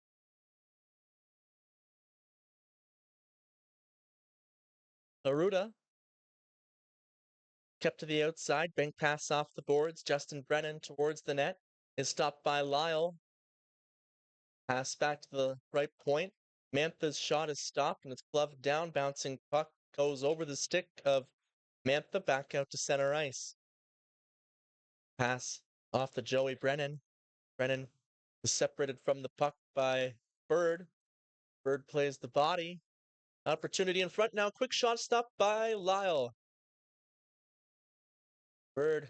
Speaker 1: Aruda kept to the outside. Bank pass off the boards. Justin Brennan towards the net is stopped by Lyle. Pass back to the right point. Mantha's shot is stopped and it's gloved down. Bouncing puck goes over the stick of Mantha back out to center ice. Pass off to Joey Brennan. Brennan is separated from the puck by Bird. Bird plays the body. Opportunity in front now. Quick shot stopped by Lyle. Bird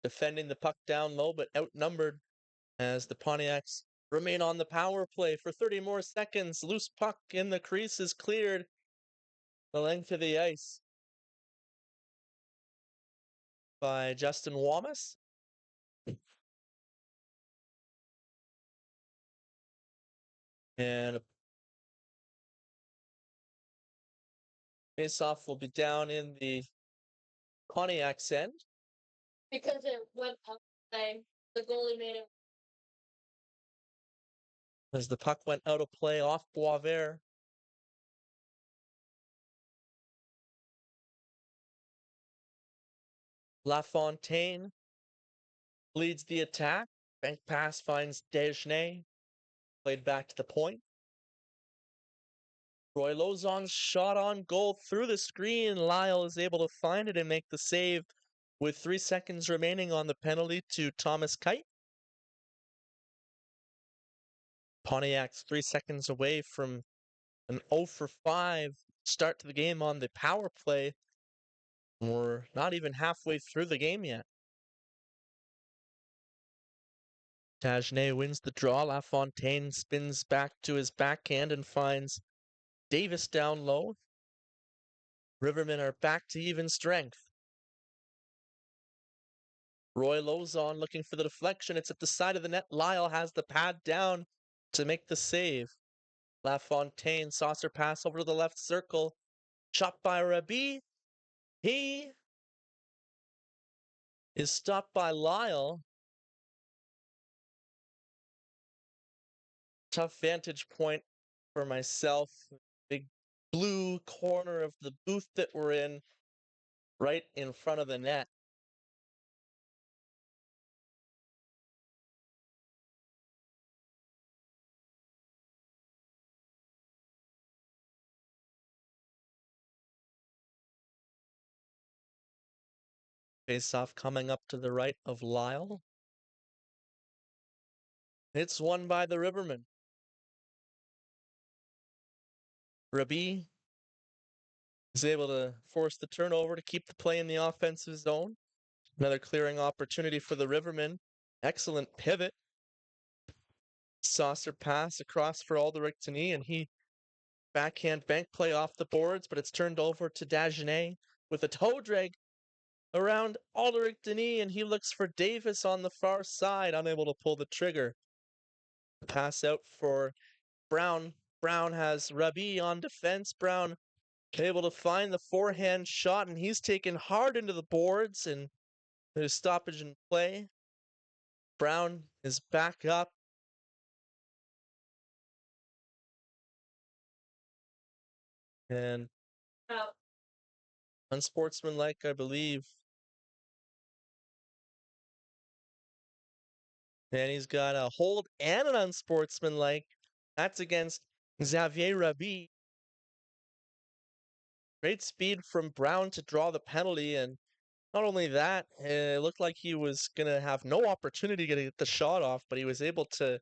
Speaker 1: defending the puck down low, but outnumbered as the Pontiacs remain on the power play for 30 more seconds. Loose puck in the crease is cleared the length of the ice by Justin Wamas. And face-off will be down in the Pontiac's end.
Speaker 2: Because it went up, the goalie made it.
Speaker 1: As the puck went out of play off Boisvert. LaFontaine leads the attack. Bank pass finds Desgenais. Played back to the point. Roy Lozon's shot on goal through the screen. Lyle is able to find it and make the save with 3 seconds remaining on the penalty to Thomas Kite. Pontiac's 3 seconds away from an 0 for 5 start to the game on the power play. We're not even halfway through the game yet. Desgenais wins the draw. LaFontaine spins back to his backhand and finds Davis down low. Rivermen are back to even strength. Roy Lozon looking for the deflection. It's at the side of the net. Lyle has the pad down to make the save. LaFontaine, saucer pass over to the left circle. Shot by Rabi. He is stopped by Lyle. Tough vantage point for myself. Big blue corner of the booth that we're in, right in front of the net. Face-off coming up to the right of Lyle. It's won by the Rivermen. Rabi is able to force the turnover to keep the play in the offensive zone. Another clearing opportunity for the Rivermen. Excellent pivot. Saucer pass across for Aldrich Denis, and he backhand bank play off the boards, but it's turned over to Desgenais with a toe drag around Aldrich Denis, and he looks for Davis on the far side, unable to pull the trigger. Pass out for Brown. Brown has Rabi on defense. Brown able to find the forehand shot, and he's taken hard into the boards, and there's stoppage in play. Brown is back up. And unsportsmanlike, I believe. And he's got a hold and an unsportsmanlike. That's against Xavier Rabi. Great speed from Brown to draw the penalty, and not only that, it looked like he was going to have no opportunity to get the shot off, but he was able to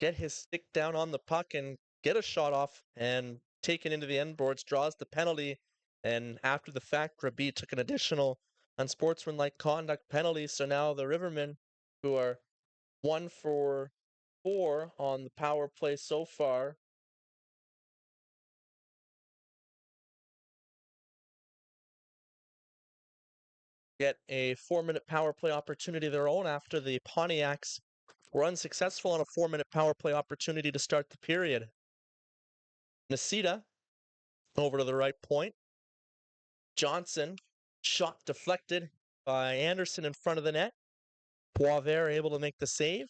Speaker 1: get his stick down on the puck and get a shot off and take it into the end boards, draws the penalty. And after the fact, Rabi took an additional unsportsmanlike conduct penalty. So now the Rivermen, who are 1 for 4 on the power play so far, get a 4-minute power play opportunity of their own after the Pontiacs were unsuccessful on a 4-minute power play opportunity to start the period. Nisita over to the right point. Johnson, shot deflected by Anderson in front of the net. Poivert able to make the save.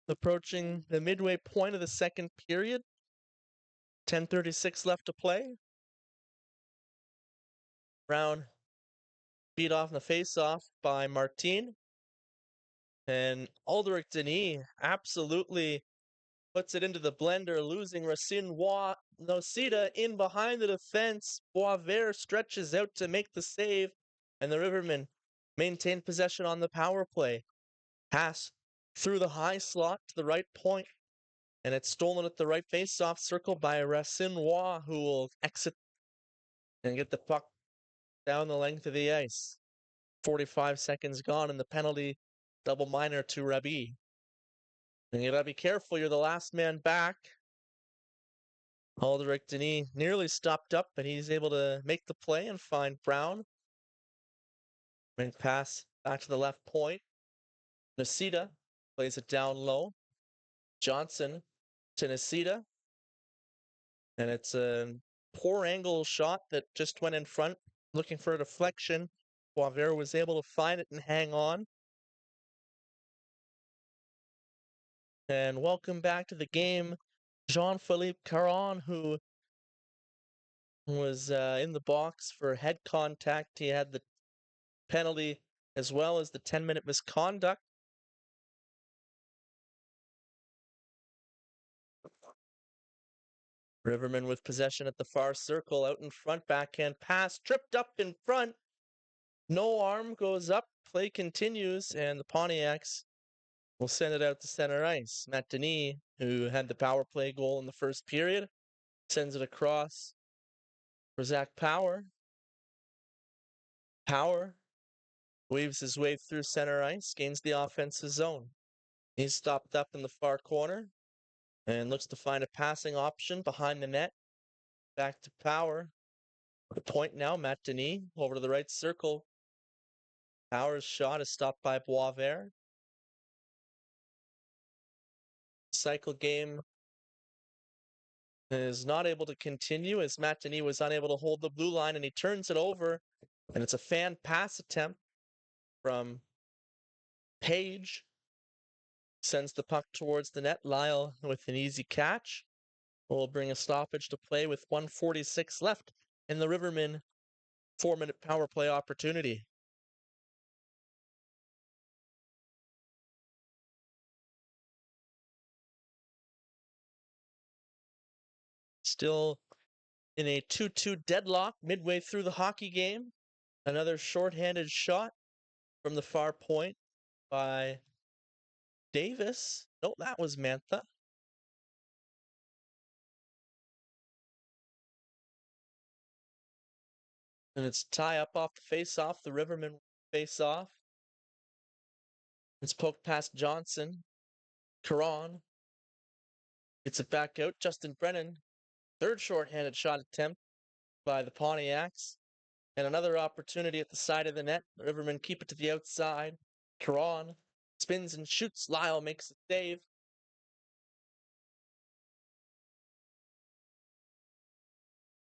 Speaker 1: Approaching the midway point of the second period. 10:36 left to play. Brown beat off in the face-off by Martin. And Aldrich Denis absolutely puts it into the blender, losing Racine Nosita in behind the defense. Poivert stretches out to make the save, and the Rivermen maintain possession on the power play. Pass through the high slot to the right point, and it's stolen at the right face-off circle by Racine who will exit and get the puck down the length of the ice. 45 seconds gone, and the penalty double minor to Rabi. And you gotta be careful, you're the last man back. Aldrich Denis nearly stopped up, but he's able to make the play and find Brown. And pass back to the left point. Nisita plays it down low. Johnson to Nisita. And it's a poor angle shot that just went in front, looking for a deflection. Poivert was able to find it and hang on. And welcome back to the game, Jean-Philippe Caron, who was in the box for head contact. He had the penalty as well as the 10-minute misconduct. Rivermen with possession at the far circle, out in front, backhand pass, tripped up in front. No arm goes up, play continues, and the Pontiacs will send it out to center ice. Matt Denis, who had the power play goal in the first period, sends it across for Zach Power. Power weaves his way through center ice, gains the offensive zone. He's stopped up in the far corner and looks to find a passing option behind the net. Back to Power. The point now, Matt Denis over to the right circle. Power's shot is stopped by Poivert. Cycle game is not able to continue as Matt Denis was unable to hold the blue line, and he turns it over, and it's a fan pass attempt from Page. Sends the puck towards the net. Lyle with an easy catch will bring a stoppage to play with 1:46 left in the Rivermen 4-minute power play opportunity. Still in a 2-2 deadlock midway through the hockey game. Another shorthanded shot from the far point by Davis. No, that was Mantha. And it's tie up off the face-off. The Rivermen face-off. It's poked past Johnson. Caron gets it back out. Justin Brennan. Third shorthanded shot attempt by the Pontiacs. And another opportunity at the side of the net. The Rivermen keep it to the outside. Caron spins and shoots. Lyle makes a save.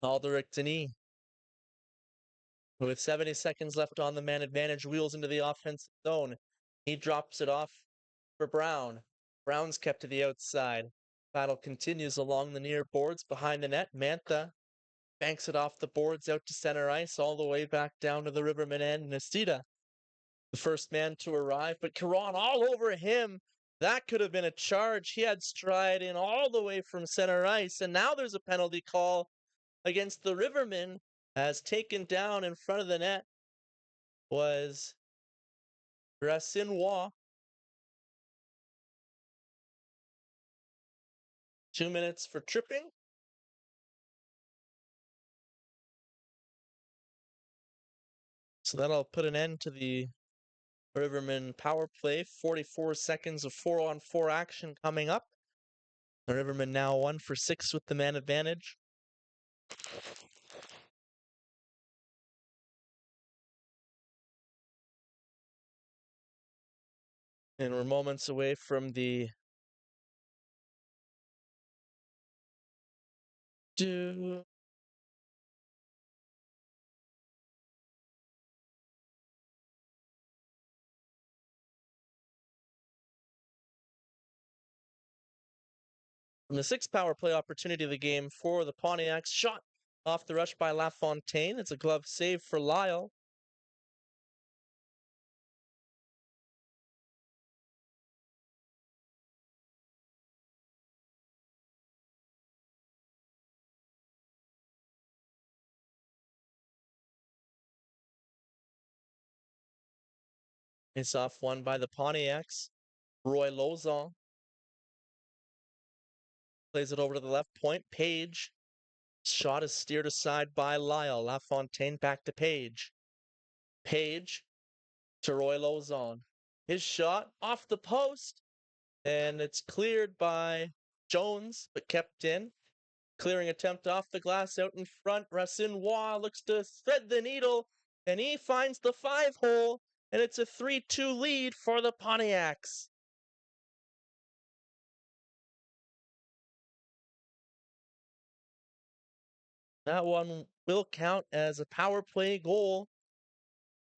Speaker 1: Alderic Denis, with 70 seconds left on the man advantage, wheels into the offensive zone. He drops it off for Brown. Brown's kept to the outside. Battle continues along the near boards behind the net. Mantha banks it off the boards out to center ice, all the way back down to the Rivermen end. Nastita, the first man to arrive, but Caron all over him. That could have been a charge. He had stride in all the way from center ice, and now there's a penalty call against the Rivermen, as taken down in front of the net was Racinois. 2 minutes for tripping. So that'll put an end to the Rivermen power play. 44 seconds of 4-on-4 action coming up. The Rivermen now 1 for 6 with the man advantage. And we're moments away from the from the 6th power play opportunity of the game for the Pontiacs. Shot off the rush by LaFontaine. It's a glove save for Lyle. It's off won by the Pontiacs. Roy Lozon plays it over to the left point. Page. Shot is steered aside by Lyle. LaFontaine back to Page. Page to Roy Lozon. His shot off the post, and it's cleared by Jones, but kept in. Clearing attempt off the glass out in front. Racinois looks to thread the needle, and he finds the 5-hole, and it's a 3-2 lead for the Pontiacs. That one will count as a power play goal,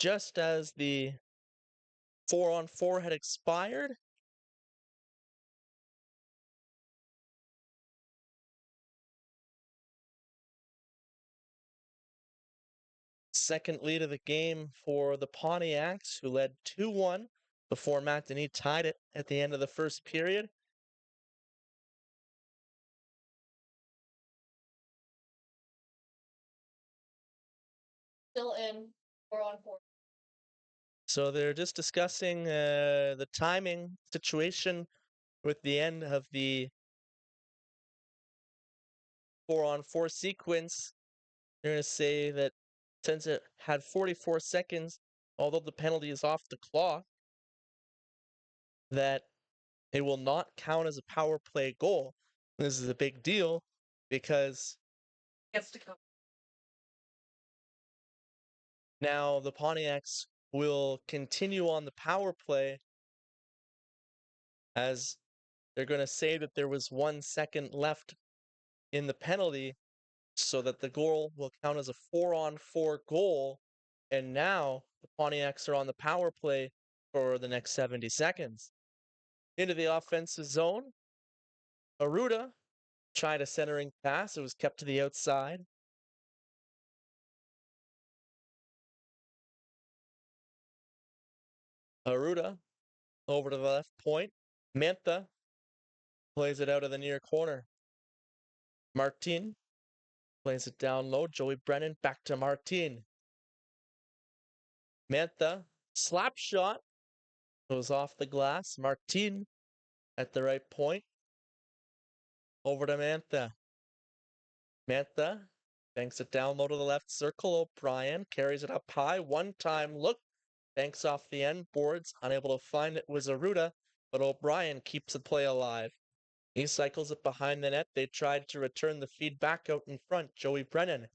Speaker 1: just as the 4-on-4 had expired. Second lead of the game for the Pontiacs, who led 2-1 before Matt Denis tied it at the end of the first period.
Speaker 2: Still in 4-on-4.
Speaker 1: So they're just discussing the timing situation with the end of the 4-on-4 sequence. They're going to say that since it had 44 seconds, although the penalty is off the clock, that it will not count as a power play goal. This is a big deal because
Speaker 2: Gets to come.
Speaker 1: now the Pontiacs will continue on the power play, as they're going to say that there was 1 second left in the penalty, so that the goal will count as a 4-on-4 goal. And now the Pontiacs are on the power play for the next 70 seconds. Into the offensive zone. Aruda tried a centering pass. It was kept to the outside. Aruda over to the left point. Mantha plays it out of the near corner. Martin plays it down low. Joey Brennan back to Martin. Mantha, slap shot, goes off the glass. Martin at the right point. Over to Mantha. Mantha banks it down low to the left circle. O'Brien carries it up high. One-time look. Banks off the end boards. Unable to find it was Aruda, but O'Brien keeps the play alive. He cycles it behind the net. They tried to return the feed back out in front. Joey Brennan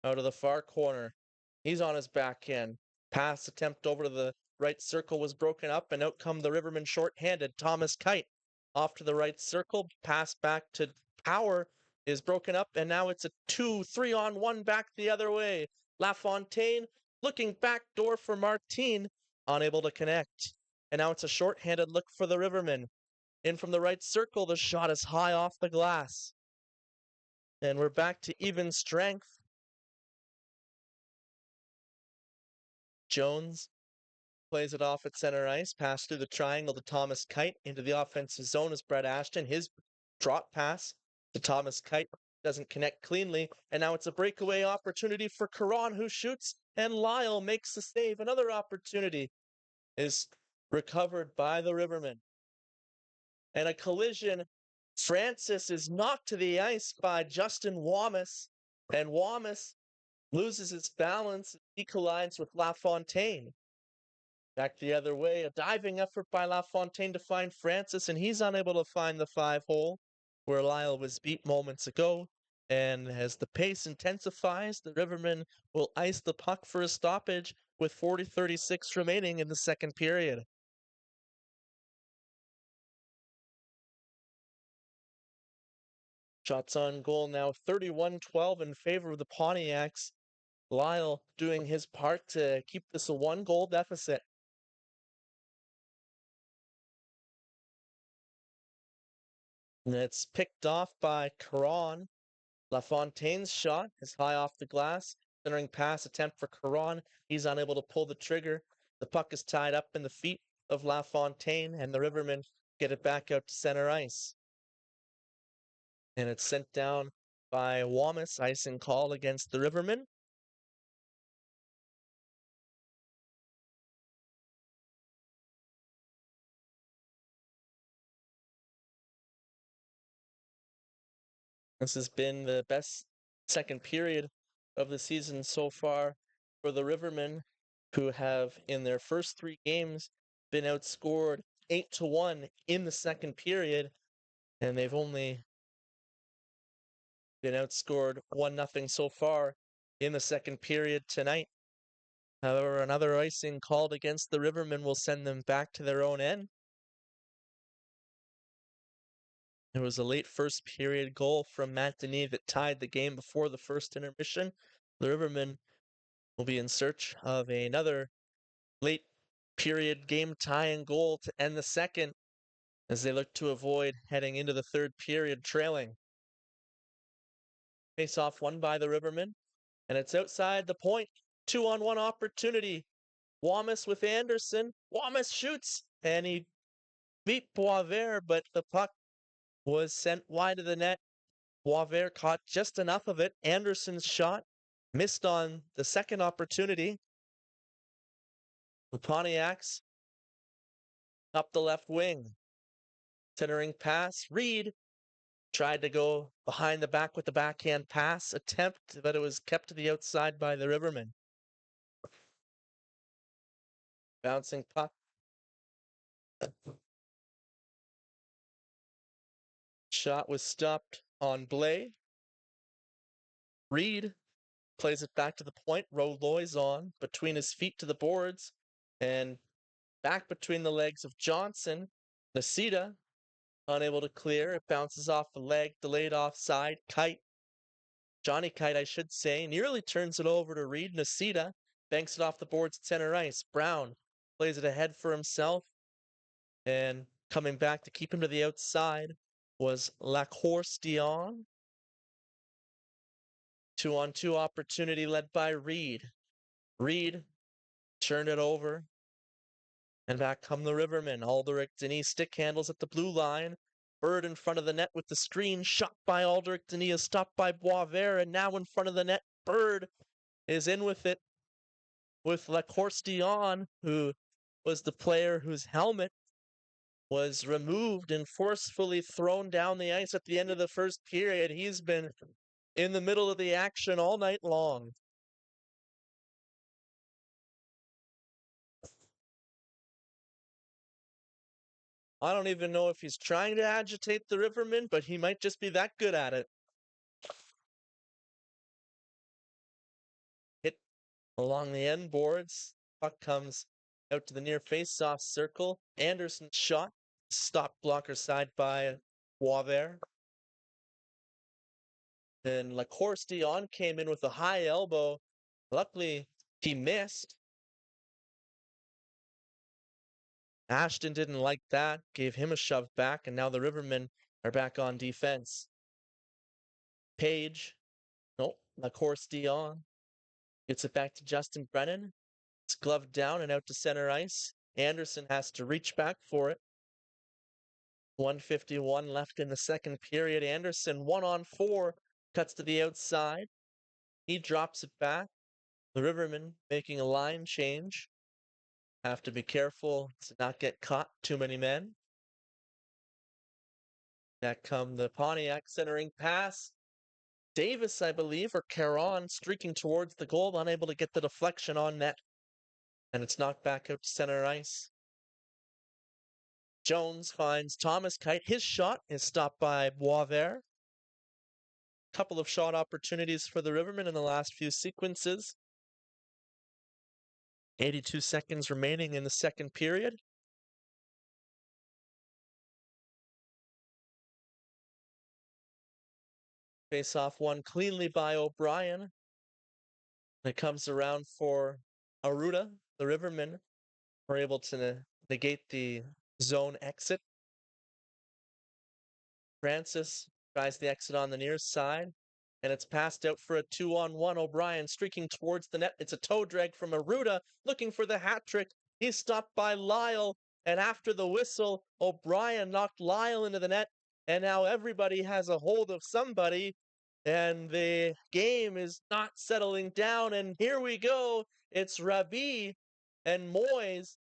Speaker 1: out of the far corner. He's on his backhand. Pass attempt over to the right circle was broken up, and out come the Rivermen short-handed. Thomas Kite off to the right circle, pass back to Power is broken up, and now it's a 2-3-on-1 back the other way. LaFontaine looking back door for Martine, unable to connect. And now it's a short-handed look for the Rivermen. In from the right circle, the shot is high off the glass. And we're back to even strength. Jones plays it off at center ice, pass through the triangle to Thomas Kite into the offensive zone as Brett Ashton. His drop pass to Thomas Kite doesn't connect cleanly, and now it's a breakaway opportunity for Caron, who shoots, and Lyle makes the save. Another opportunity is recovered by the Rivermen. And a collision. Francis is knocked to the ice by Justin Wamas, and Wamas loses his balance and he collides with LaFontaine. Back the other way, a diving effort by LaFontaine to find Francis, and he's unable to find the 5-hole where Lyle was beat moments ago. And as the pace intensifies, the Rivermen will ice the puck for a stoppage with 40:36 remaining in the second period. Shots on goal now 31-12 in favor of the Pontiacs. Lyle doing his part to keep this a 1-goal deficit. And it's picked off by Caron. LaFontaine's shot is high off the glass. Centering pass attempt for Caron. He's unable to pull the trigger. The puck is tied up in the feet of LaFontaine, and the Rivermen get it back out to center ice. And it's sent down by Wamas, icing call against the Rivermen. This has been the best second period of the season so far for the Rivermen, who have, in their first 3 games, been outscored 8-1 in the second period, and they've only been outscored 1-0 so far in the second period tonight. However, another icing called against the Rivermen will send them back to their own end. There was a late first period goal from Matt Denis that tied the game before the first intermission. The Rivermen will be in search of another late period game tying goal to end the second as they look to avoid heading into the third period trailing. Face off won by the Rivermen, and it's outside the point. 2-on-1 opportunity. Wamas with Anderson. Wamas shoots, and he beat Boisvert, but the puck was sent wide of the net. Boisvert caught just enough of it. Anderson's shot missed on the second opportunity. The Pontiacs up the left wing. Centering pass. Reed tried to go behind the back with the backhand pass attempt, but it was kept to the outside by the Rivermen. Bouncing puck. Shot was stopped on Blay. Reed plays it back to the point. Rolloy's on between his feet to the boards and back between the legs of Johnson. Nacita unable to clear. It bounces off the leg, delayed offside. Johnny Kite, I should say, nearly turns it over to Reed. Nacita banks it off the boards at center ice. Brown plays it ahead for himself, and coming back to keep him to the outside was Lacourse Dion. 2-on-2 opportunity led by Reed. Reed turned it over, and back come the Rivermen. Aldrich Denis stick handles at the blue line. Bird in front of the net with the screen. Shot by Aldrich Denis is stopped by Boisvert, and now in front of the net. Bird is in with it with Lacourse Dion, who was the player whose helmet was removed and forcefully thrown down the ice at the end of the first period. He's been in the middle of the action all night long. I don't even know if he's trying to agitate the Rivermen, but he might just be that good at it. Hit along the end boards. Puck comes out to the near face-off circle. Anderson shot, stopped blocker side by Waver. Then Lacourse Dion came in with a high elbow. Luckily, he missed. Ashton didn't like that, gave him a shove back, and now the Rivermen are back on defense. Page, nope, Lacourse Dion gets it back to Justin Brennan. It's gloved down and out to center ice. Anderson has to reach back for it. 1:51 left in the second period. Anderson 1-on-4 cuts to the outside. He drops it back. The Rivermen making a line change. Have to be careful to not get caught. Too many men. Back come the Pontiac centering pass. Davis, I believe, or Caron streaking towards the goal, unable to get the deflection on net. And it's knocked back out to center ice. Jones finds Thomas Kite. His shot is stopped by Boisvert. Couple of shot opportunities for the Rivermen in the last few sequences. 82 seconds remaining in the second period. Face off won cleanly by O'Brien. It comes around for Aruda. The Rivermen were able to negate the zone exit. Francis tries the exit on the near side, and it's passed out for a 2-on-1. O'Brien streaking towards the net. It's a toe drag from Aruda, looking for the hat trick. He's stopped by Lyle, and after the whistle, O'Brien knocked Lyle into the net, and now everybody has a hold of somebody, and the game is not settling down, and here we go. It's Rabi and Moyes.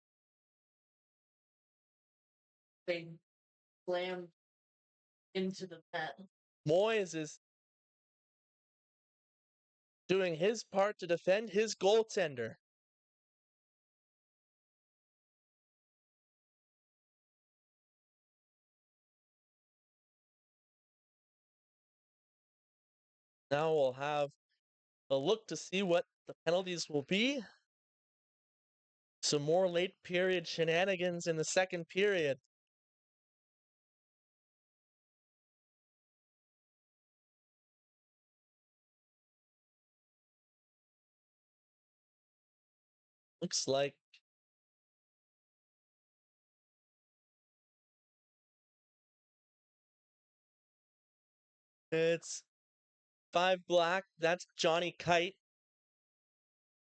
Speaker 2: They slammed into the net.
Speaker 1: Moyes is doing his part to defend his goaltender. Now we'll have a look to see what the penalties will be. Some more late period shenanigans in the second period. Looks like it's 5 black. That's Johnny Kite.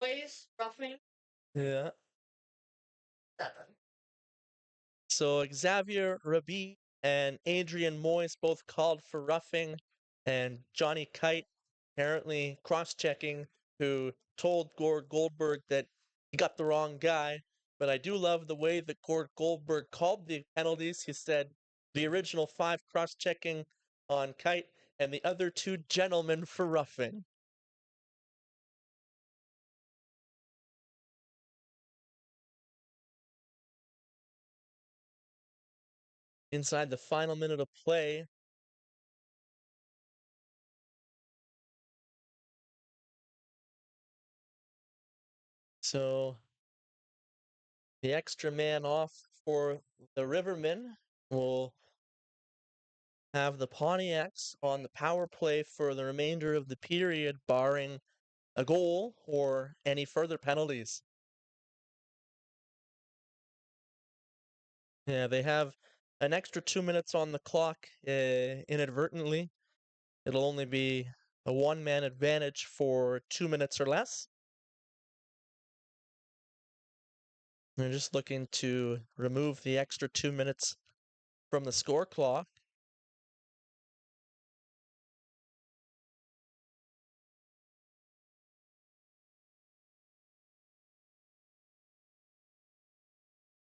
Speaker 2: Ways roughing
Speaker 1: Yeah.
Speaker 2: 7.
Speaker 1: So Xavier Rabi and Adrian Moyes both called for roughing, and Johnny Kite apparently cross-checking, who told Gord Goldberg that he got the wrong guy. But I do love the way that Gord Goldberg called the penalties. He said the original 5 cross-checking on Kite and the other 2 gentlemen for roughing. Inside the final minute of play, so the extra man off for the Rivermen will have the Pontiacs on the power play for the remainder of the period, barring a goal or any further penalties. Yeah, they have an extra 2 minutes on the clock inadvertently. It'll only be a one-man advantage for 2 minutes or less. They're just looking to remove the extra 2 minutes from the score clock.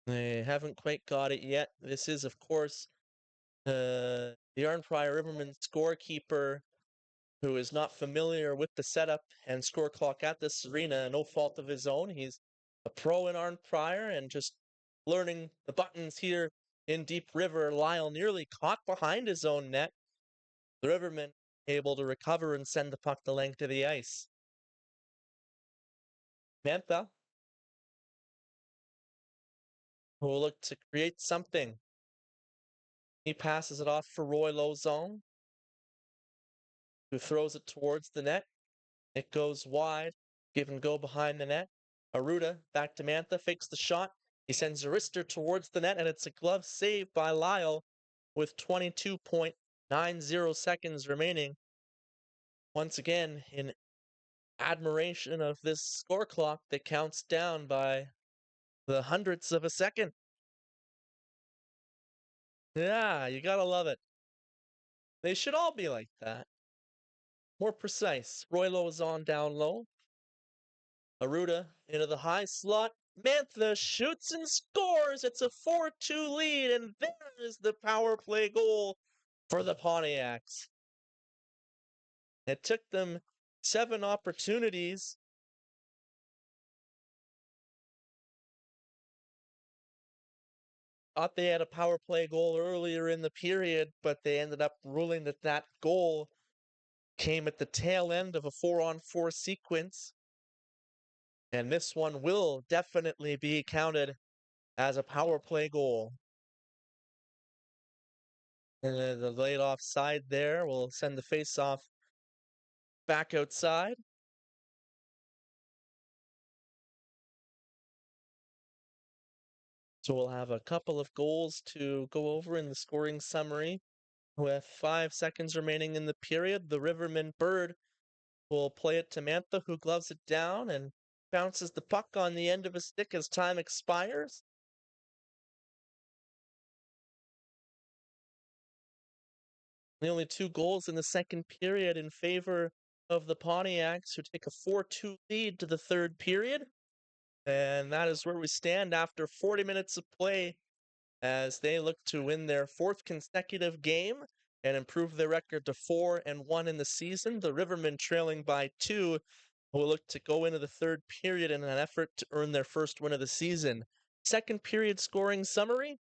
Speaker 1: They haven't quite got it yet. This is, of course, the Arnprior Rivermen scorekeeper, who is not familiar with the setup and score clock at this arena, no fault of his own. He's a pro in Arnprior and just learning the buttons here in Deep River. Lyle nearly caught behind his own net. The Rivermen able to recover and send the puck the length of the ice. Mantha who will look to create something. He passes it off for Roy Lozon, who throws it towards the net. It goes wide. Give and go behind the net. Aruda back to Mantha, fakes the shot. He sends a wrister towards the net, and it's a glove save by Lyle with 22.90 seconds remaining. Once again, in admiration of this score clock that counts down by the hundredths of a second. Yeah, you gotta love it. They should all be like that. More precise. Roy Lozon down low. Aruda into the high slot. Mantha shoots and scores. It's a 4-2 lead, and there is the power play goal for the Pontiacs. It took them 7 opportunities. Thought they had a power play goal earlier in the period, but they ended up ruling that that goal came at the tail end of a 4-on-4 sequence. And this one will definitely be counted as a power play goal. And the laid off side there will send the face-off back outside. So we'll have a couple of goals to go over in the scoring summary. With 5 seconds remaining in the period, the Rivermen Bird will play it to Mantha, who gloves it down and bounces the puck on the end of a stick as time expires. The only 2 goals in the second period in favor of the Pontiacs, who take a 4-2 lead to the third period. And that is where we stand after 40 minutes of play as they look to win their 4th consecutive game and improve their record to 4-1 in the season. The Rivermen trailing by 2 will look to go into the third period in an effort to earn their first win of the season. Second period scoring summary.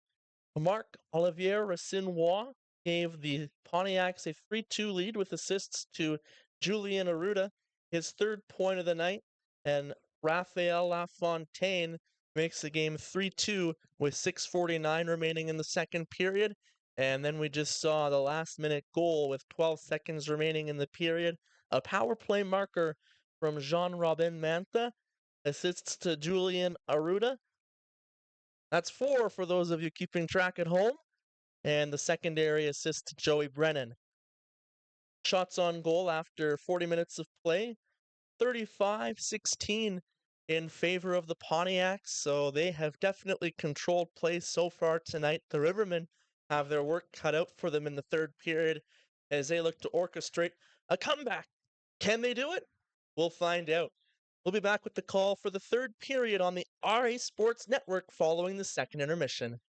Speaker 1: Marc-Olivier Racinois gave the Pontiacs a 3-2 lead with assists to Julien Aruda, his 3rd point of the night, and Raphael Lafontaine makes the game 3-2 with 6:49 remaining in the second period. And then we just saw the last-minute goal with 12 seconds remaining in the period. A power play marker from Jean-Robin Mantha, assists to Julien Aruda. That's 4 for those of you keeping track at home. And the secondary assist to Joey Brennan. Shots on goal after 40 minutes of play, 35-16 in favor of the Pontiacs, so they have definitely controlled play so far tonight. The Rivermen have their work cut out for them in the third period as they look to orchestrate a comeback. Can they do it? We'll find out. We'll be back with the call for the third period on the RA Sports Network following the second intermission.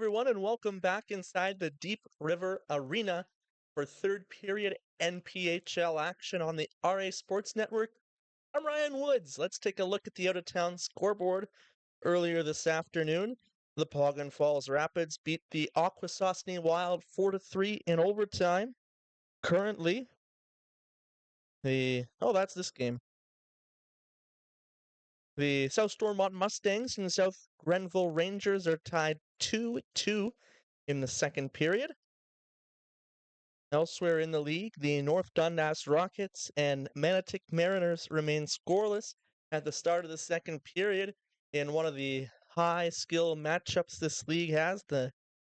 Speaker 1: everyone, and welcome back inside the Deep River Arena for third period NPHL action on the RA Sports Network. I'm Ryan Woods. Let's take a look at the out-of-town scoreboard. Earlier this afternoon, the Poggan Falls Rapids beat the Akwesasne Wild 4-3 in overtime. Currently, that's this game. The South Stormont Mustangs and the South Grenville Rangers are tied 2-2 in the second period. Elsewhere in the league, the North Dundas Rockets and Manotick Mariners remain scoreless at the start of the second period in one of the high-skill matchups this league has. The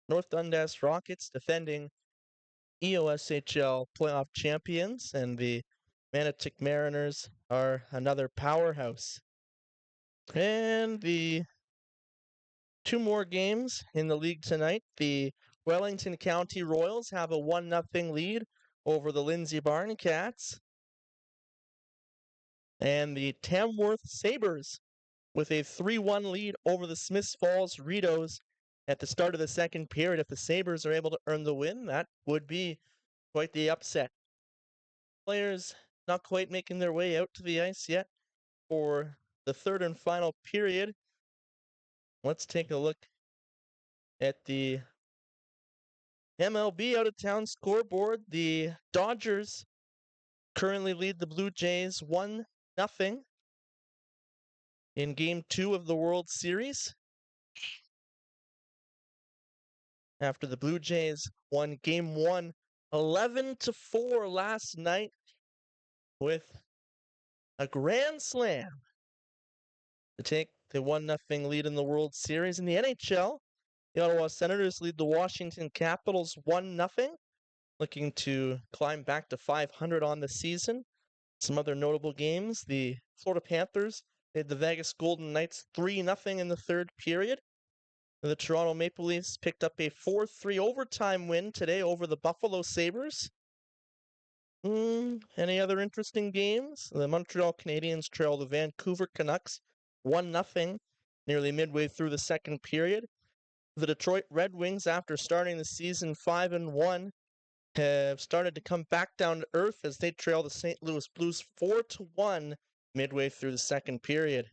Speaker 1: North Dundas Rockets defending EOSHL playoff champions, and the Manotick Mariners are another powerhouse. And the two more games in the league tonight. The Wellington County Royals have a 1-0 lead over the Lindsay Barn Cats. And the Tamworth Sabres with a 3-1 lead over the Smiths Falls Ritos at the start of the second period. If the Sabres are able to earn the win, that would be quite the upset. Players not quite making their way out to the ice yet for the third and final period. Let's take a look at the MLB out-of-town scoreboard. The Dodgers currently lead the Blue Jays 1-0 in Game 2 of the World Series. After the Blue Jays won Game 1 11-4 last night with a grand slam to take the 1-0 lead in the World Series. In the NHL, the Ottawa Senators lead the Washington Capitals 1-0, looking to climb back to 500 on the season. Some other notable games: the Florida Panthers lead the Vegas Golden Knights 3-0 in the third period. The Toronto Maple Leafs picked up a 4-3 overtime win today over the Buffalo Sabres. Any other interesting games? The Montreal Canadiens trail the Vancouver Canucks 1-0 nearly midway through the second period. The Detroit Red Wings, after starting the season 5-1, have started to come back down to earth as they trail the St. Louis Blues 4-1 midway through the second period.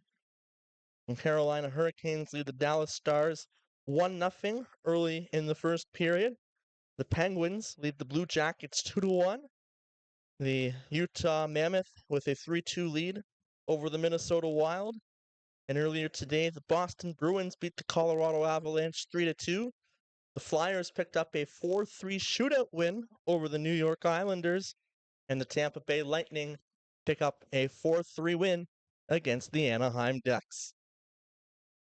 Speaker 1: The Carolina Hurricanes lead the Dallas Stars 1-0 early in the first period. The Penguins lead the Blue Jackets 2-1. The Utah Mammoth with a 3-2 lead over the Minnesota Wild. And earlier today, the Boston Bruins beat the Colorado Avalanche 3-2. The Flyers picked up a 4-3 shootout win over the New York Islanders. And the Tampa Bay Lightning pick up a 4-3 win against the Anaheim Ducks.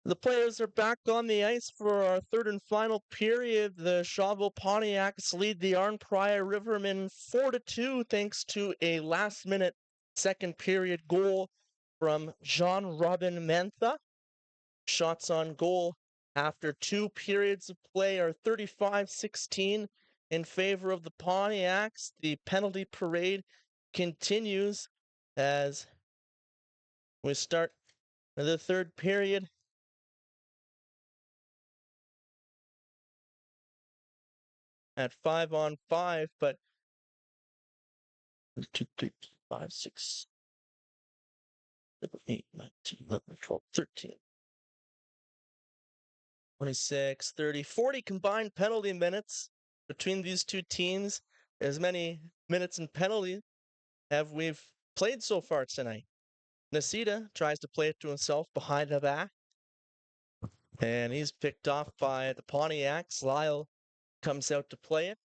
Speaker 1: The players are back on the ice for our third and final period. The Shawville Pontiacs lead the Arnprior Rivermen 4-2 thanks to a last-minute second period goal from John Robin Mantha. Shots on goal after two periods of play are 35-16 in favor of the Pontiacs. The penalty parade continues as we start the third period. At 5-on-5, but 1, 2, 3, 4, 5, 6, 7, 8, 9, 10, 11, 12, 13, 26, 30, 40 combined penalty minutes between these two teams. As many minutes in penalty have we've played so far tonight. Nasita tries to play it to himself behind the back, and he's picked off by the Pontiacs. Lyle comes out to play it.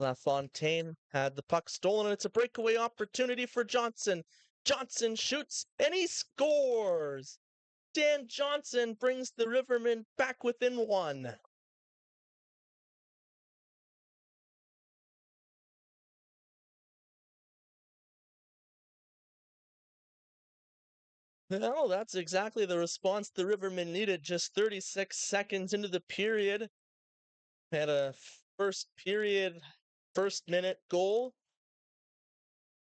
Speaker 1: LaFontaine had the puck stolen, and it's a breakaway opportunity for Johnson. Johnson shoots, and he scores! Dan Johnson brings the Rivermen back within one. Well, that's exactly the response the Rivermen needed just 36 seconds into the period. Had a first period, first minute goal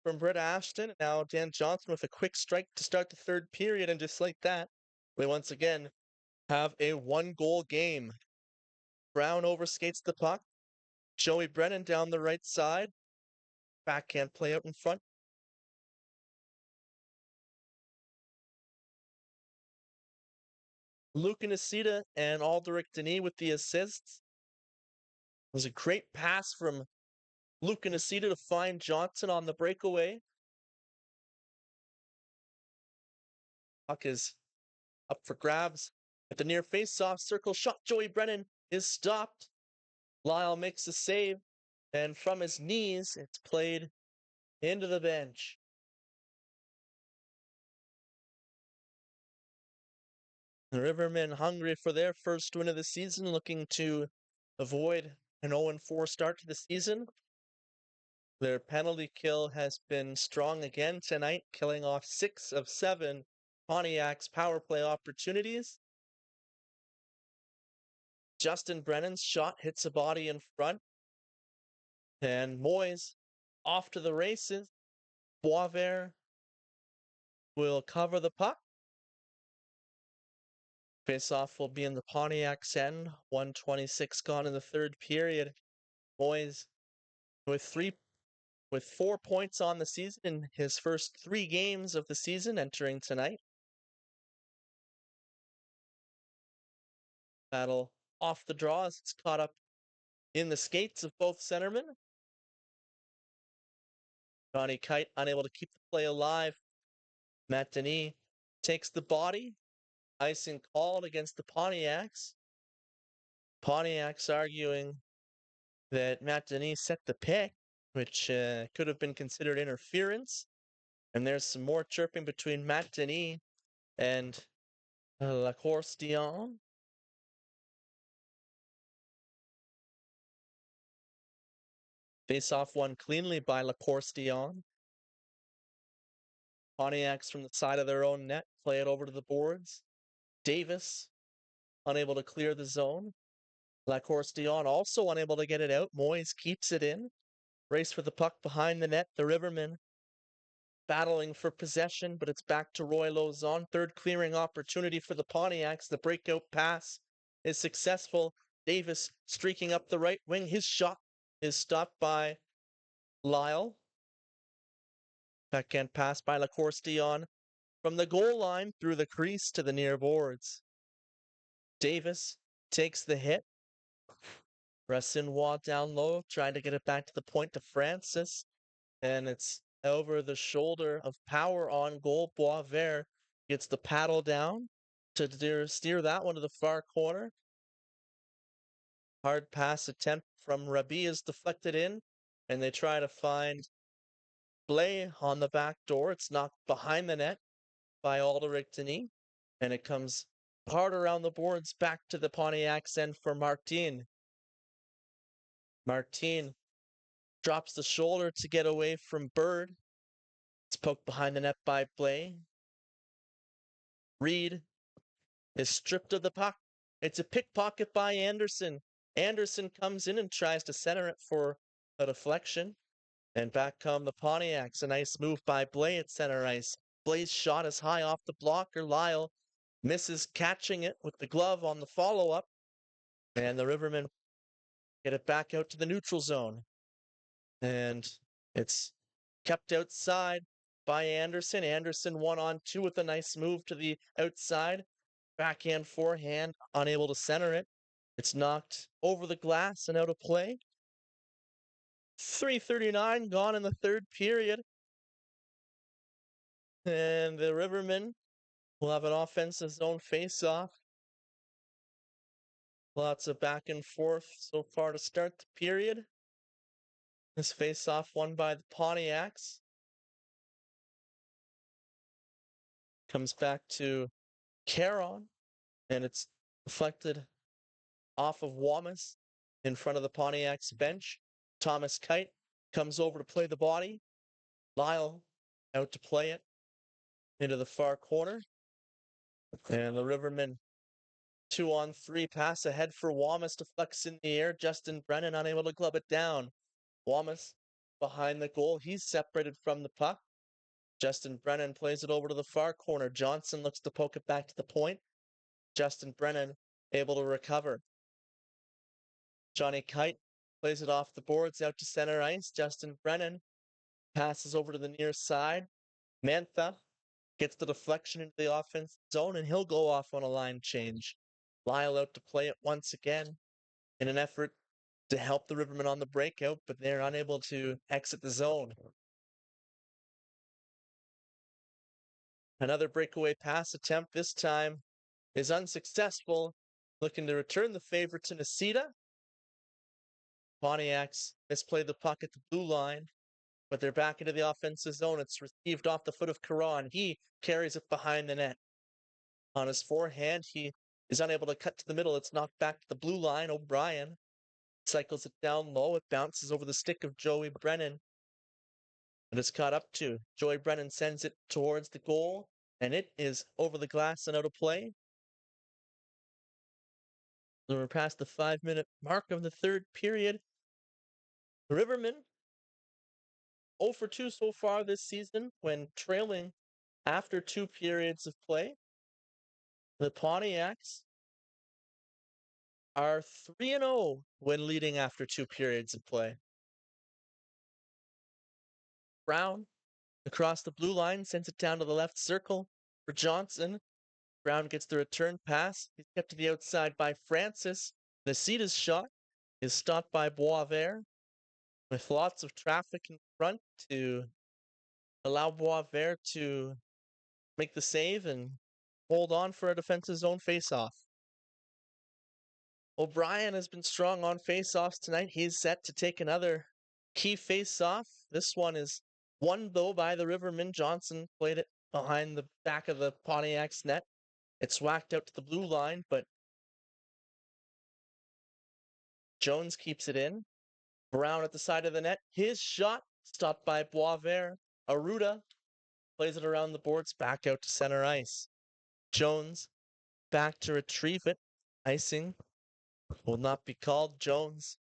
Speaker 1: from Brett Ashton. Now Dan Johnson with a quick strike to start the third period, and just like that, we once again have a 1-goal game. Brown overskates the puck. Joey Brennan down the right side. Backhand play out in front. Luke Nisita and Alderic Denis with the assists. It was a great pass from Luke Nisita to find Johnson on the breakaway. Puck is up for grabs. At the near face-off circle shot, Joey Brennan is stopped. Lyle makes a save, and from his knees, it's played into the bench. The Rivermen hungry for their first win of the season, looking to avoid an 0-4 start to the season. Their penalty kill has been strong again tonight, killing off 6 of 7 Pontiacs power play opportunities. Justin Brennan's shot hits a body in front, and Moyes off to the races. Boisvert will cover the puck. Face-off will be in the Pontiac's end. 1:26 gone in the third period. Moyes with 4 points on the season in his first 3 games of the season entering tonight. Battle off the draw as it's caught up in the skates of both centermen. Johnny Kite unable to keep the play alive. Matt Denis takes the body. Icing called against the Pontiacs. Pontiacs arguing that Matt Denis set the pick, which could have been considered interference. And there's some more chirping between Matt Denis and Lacourse Dion. Face-off won cleanly by Lacourse Dion. Pontiacs from the side of their own net play it over to the boards. Davis unable to clear the zone. Lacourse Dion also unable to get it out. Moyes keeps it in. Race for the puck behind the net. The Rivermen battling for possession, but it's back to Roy Lauzon. Third clearing opportunity for the Pontiacs. The breakout pass is successful. Davis streaking up the right wing. His shot is stopped by Lyle. Backhand pass by Lacourse Dion from the goal line through the crease to the near boards. Davis takes the hit. Racinois down low, trying to get it back to the point to Francis. And it's over the shoulder of Power on goal. Boisvert gets the paddle down to steer that one to the far corner. Hard pass attempt from Rabi is deflected in, and they try to find Blay on the back door. It's knocked behind the net by Alderic Denis, and it comes hard around the boards back to the Pontiac's end for Martin. Martin drops the shoulder to get away from Bird. It's poked behind the net by Blay. Reed is stripped of the puck. It's a pickpocket by Anderson. Anderson comes in and tries to center it for a deflection. And back come the Pontiacs. A nice move by Blay at center ice. Blay's shot is high off the blocker. Lyle misses catching it with the glove on the follow-up. And the Rivermen get it back out to the neutral zone. And it's kept outside by Anderson. Anderson 1-on-2 with a nice move to the outside. Backhand, forehand, unable to center it. It's knocked over the glass and out of play. 3:39 gone in the third period. And the Rivermen will have an offensive zone face-off. Lots of back and forth so far to start the period. This face-off won by the Pontiacs. Comes back to Caron, and it's deflected off of Wamas in front of the Pontiacs bench. Thomas Kite comes over to play the body. Lyle out to play it into the far corner. And the Rivermen 2-on-3 pass ahead for Wamas to flex in the air. Justin Brennan unable to glove it down. Wamas behind the goal. He's separated from the puck. Justin Brennan plays it over to the far corner. Johnson looks to poke it back to the point. Justin Brennan able to recover. Johnny Kite plays it off the boards out to center ice. Justin Brennan passes over to the near side. Mantha gets the deflection into the offense zone, and he'll go off on a line change. Lyle out to play it once again in an effort to help the Rivermen on the breakout, but they're unable to exit the zone. Another breakaway pass attempt, this time is unsuccessful, looking to return the favor to Nacita. Pontiacs misplay the puck at the blue line, but they're back into the offensive zone. It's received off the foot of Karan. He carries it behind the net. On his forehand, he is unable to cut to the middle. It's knocked back to the blue line. O'Brien cycles it down low. It bounces over the stick of Joey Brennan. And it's caught up to. Joey Brennan sends it towards the goal, and it is over the glass and out of play. So we're past the 5-minute mark of the third period. The Rivermen 0 for 2 so far this season when trailing after 2 periods of play. The Pontiacs are 3-0 when leading after 2 periods of play. Brown across the blue line sends it down to the left circle for Johnson. Brown gets the return pass. He's kept to the outside by Francis. Nacita's shot is stopped by Boisvert with lots of traffic in front to allow Boisvert to make the save and hold on for a defensive zone faceoff. O'Brien has been strong on faceoffs tonight. He's set to take another key faceoff. This one is won, though, by the Rivermen. Johnson played it behind the back of the Pontiac's net. It's whacked out to the blue line, but Jones keeps it in. Brown at the side of the net. His shot stopped by Boisvert. Aruda plays it around the boards back out to center ice. Jones back to retrieve it. Icing will not be called. Jones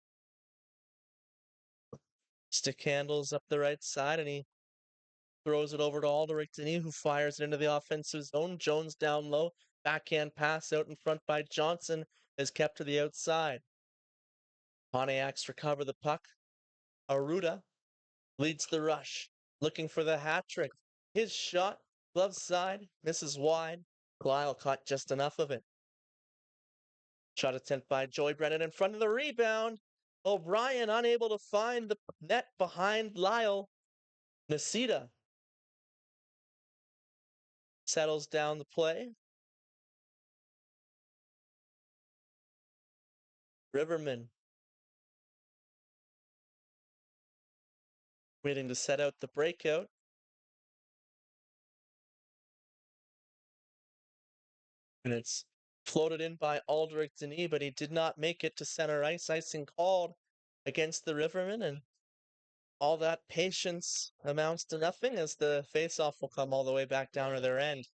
Speaker 1: stick handles up the right side, and he throws it over to Aldrich Denis, who fires it into the offensive zone. Jones down low. Backhand pass out in front by Johnson is kept to the outside. Pontiacs recover the puck. Aruda leads the rush, looking for the hat trick. His shot, glove side, misses wide. Lyle caught just enough of it. Shot attempt by Joey Brennan in front of the rebound. O'Brien unable to find the net behind Lyle. Nacita settles down the play. Rivermen waiting to set out the breakout. And it's floated in by Aldrich Denis, but he did not make it to center ice. Icing called against the Rivermen, and all that patience amounts to nothing as the faceoff will come all the way back down to their end.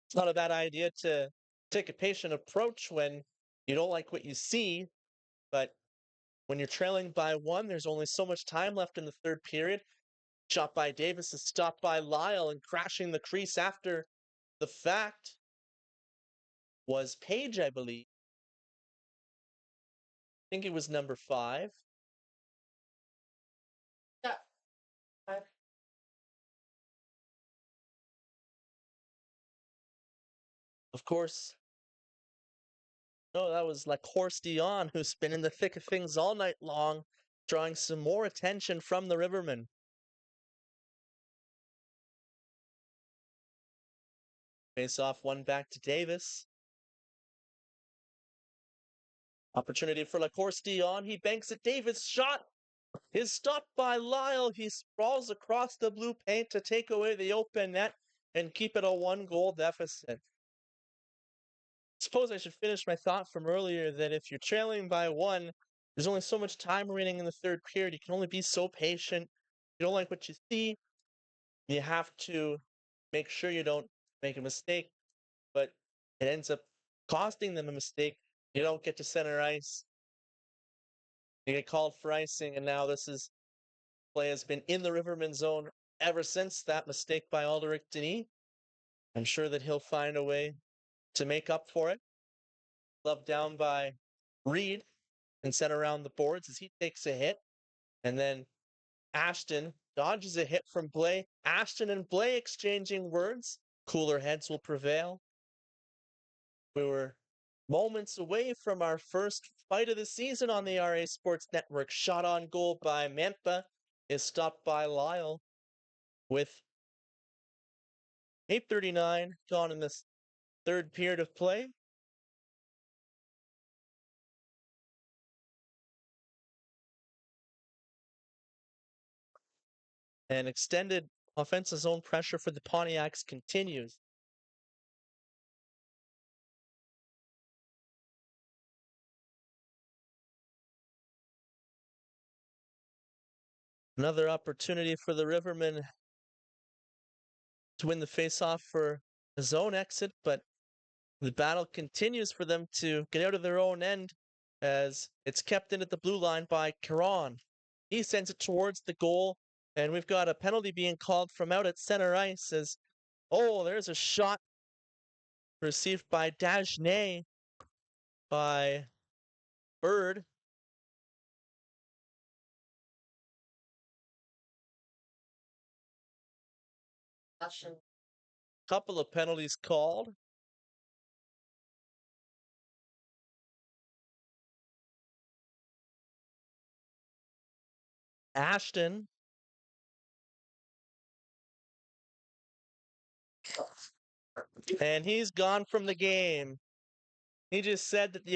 Speaker 1: It's not a bad idea to take a patient approach when you don't like what you see, but when you're trailing by one, there's only so much time left in the third period. Shot by Davis is stopped by Lyle, and crashing the crease after the fact was Page, I believe. I think it was number 5.
Speaker 2: Yeah.
Speaker 1: Of course, no, that was Lacourse Dion, who's been in the thick of things all night long, drawing some more attention from the Rivermen. Face off one back to Davis. Opportunity for Lacourse Dion. He banks it. Davis shot is stopped by Lyle. He sprawls across the blue paint to take away the open net and keep it a 1-goal deficit. Suppose I should finish my thought from earlier that if you're trailing by 1, there's only so much time remaining in the third period. You can only be so patient. You don't like what you see. You have to make sure you don't make a mistake, but it ends up costing them a mistake. You don't get to center ice. You get called for icing, and now play has been in the Riverman zone ever since that mistake by Aldrich Denis. I'm sure that he'll find a way to make up for it. Glove down by Reed and sent around the boards as he takes a hit. And then Ashton dodges a hit from Blay. Ashton and Blay exchanging words. Cooler heads will prevail. We were moments away from our first fight of the season on the RA Sports Network. Shot on goal by Mantha is stopped by Lyle with 8:39 gone in this third period of play. And extended offensive zone pressure for the Pontiacs continues. Another opportunity for the Rivermen to win the faceoff for a zone exit, but the battle continues for them to get out of their own end as it's kept in at the blue line by Caron. He sends it towards the goal, and we've got a penalty being called from out at center ice as, oh, there's a shot received by Dagenet by Bird. Couple of penalties called. Ashton and he's gone from the game. He just said that he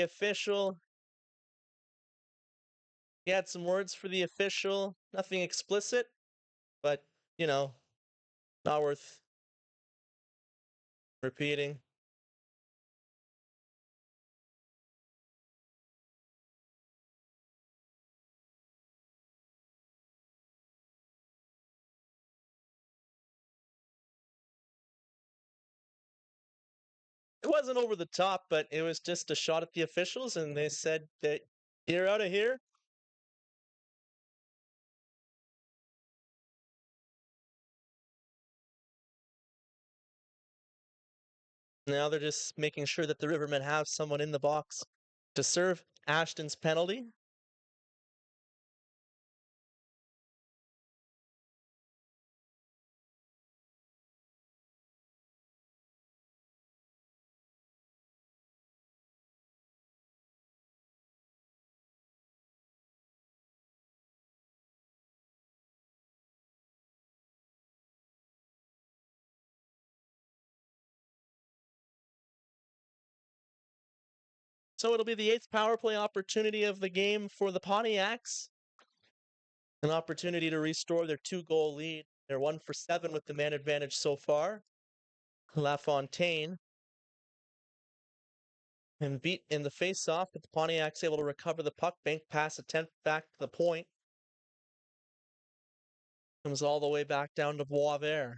Speaker 1: had some words for the official, nothing explicit, but, not worth repeating. It wasn't over the top, but it was just a shot at the officials, and they said that you're out of here. Now they're just making sure that the Rivermen have someone in the box to serve Ashton's penalty. So it'll be the 8th power play opportunity of the game for the Pontiacs. An opportunity to restore their 2-goal lead. They're 1 for 7 with the man advantage so far. LaFontaine and beat in the face-off, but the Pontiacs able to recover the puck, bank pass attempt back to the point. Comes all the way back down to Boisvert.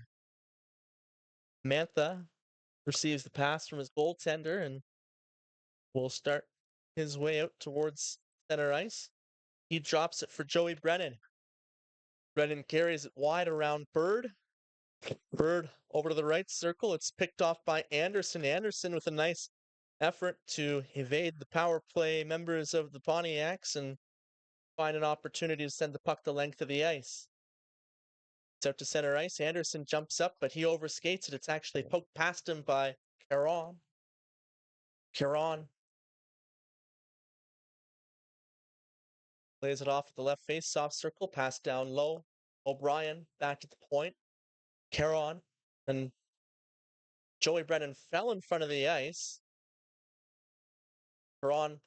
Speaker 1: Mantha receives the pass from his goaltender and will start his way out towards center ice. He drops it for Joey Brennan. Brennan carries it wide around Bird. Bird over to the right circle. It's picked off by Anderson. Anderson with a nice effort to evade the power play members of the Pontiacs and find an opportunity to send the puck the length of the ice. It's out to center ice. Anderson jumps up, but he overskates it. It's actually poked past him by Caron. Caron plays it off at the left face, soft circle, pass down low. O'Brien back at the point. Caron and Joey Brennan fell in front of the ice. Caron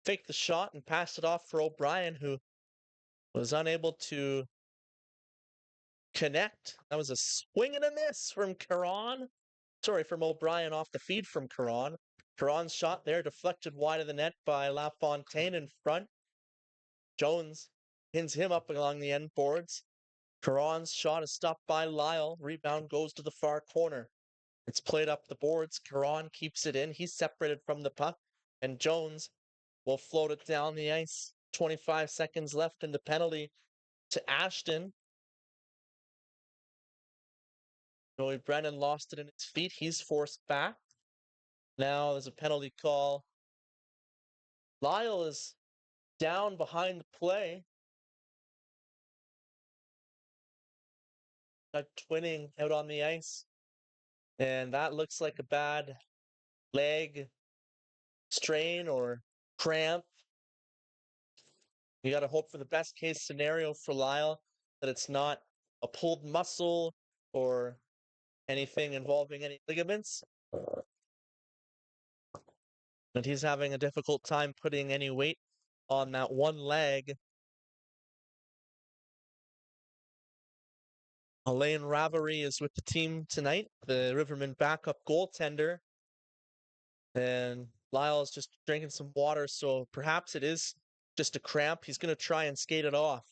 Speaker 1: faked the shot and passed it off for O'Brien, who was unable to connect. That was a swing and a miss from Caron. Sorry, from O'Brien off the feed from Caron. Caron's shot there deflected wide of the net by LaFontaine in front. Jones pins him up along the end boards. Caron's shot is stopped by Lyle. Rebound goes to the far corner. It's played up the boards. Caron keeps it in. He's separated from the puck. And Jones will float it down the ice. 25 seconds left in the penalty to Ashton. Joey Brennan lost it in his feet. He's forced back. Now there's a penalty call. Lyle is down behind the play. Twinning out on the ice. And that looks like a bad leg strain or cramp. You got to hope for the best case scenario for Lyle, that it's not a pulled muscle or anything involving any ligaments. And he's having a difficult time putting any weight on that one leg. Alain Ravery is with the team tonight, the Rivermen backup goaltender. And Lyle's just drinking some water, so perhaps it is just a cramp. He's going to try and skate it off.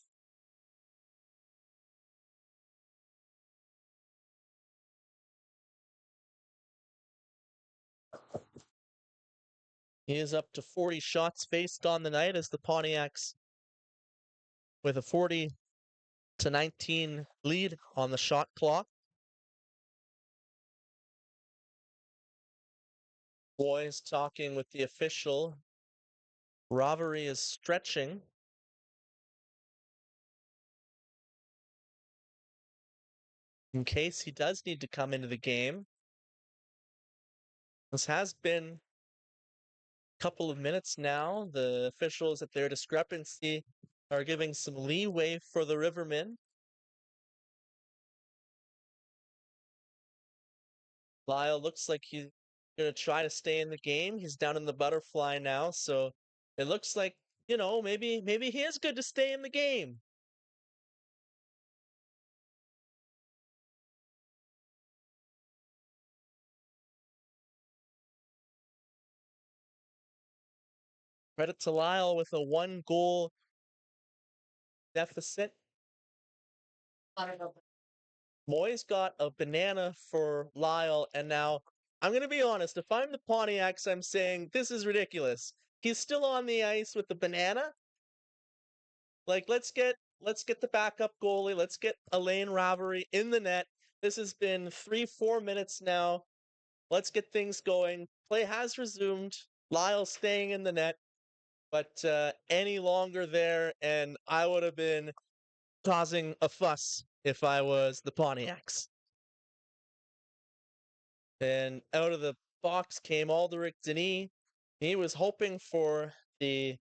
Speaker 1: He is up to 40 shots faced on the night as the Pontiacs, with a 40-19 lead on the shot clock. Boys talking with the official. Ravery is stretching. In case he does need to come into the game. This has been a couple of minutes now. The officials, at their discrepancy, are giving some leeway for the Rivermen. Lyle looks like he's going to try to stay in the game. He's down in the butterfly now, so it looks like, maybe he is good to stay in the game. Credit to Lyle with a 1-goal deficit. Moy's got a banana for Lyle, and now I'm going to be honest. If I'm the Pontiacs, I'm saying this is ridiculous. He's still on the ice with the banana. Like, let's get the backup goalie. Let's get Alain Ravery in the net. This has been 3-4 minutes now. Let's get things going. Play has resumed. Lyle's staying in the net, but any longer there, and I would have been causing a fuss if I was the Pontiacs. And out of the box came Aldrich Denis. He was hoping for the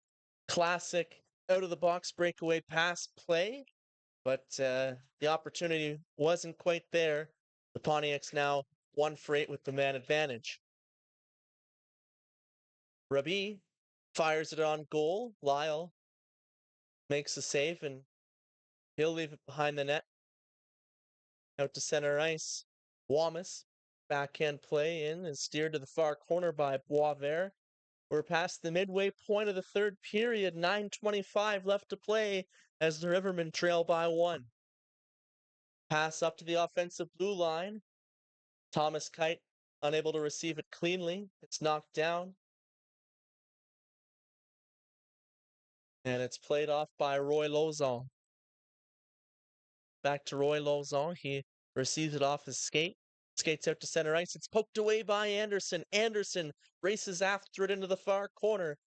Speaker 1: classic out-of-the-box breakaway pass play, but the opportunity wasn't quite there. The Pontiacs now 1-for-8 with the man advantage. Rabi fires it on goal. Lyle makes the save, and he'll leave it behind the net. Out to center ice. Wamas, backhand play in, is steered to the far corner by Boisvert. We're past the midway point of the third period. 9:25 left to play as the Rivermen trail by 1. Pass up to the offensive blue line. Thomas Kite unable to receive it cleanly. It's knocked down. And it's played off by Roy Lauzon. Back to Roy Lauzon. He receives it off his skate. Skates out to center ice. It's poked away by Anderson. Anderson races after it into the far corner.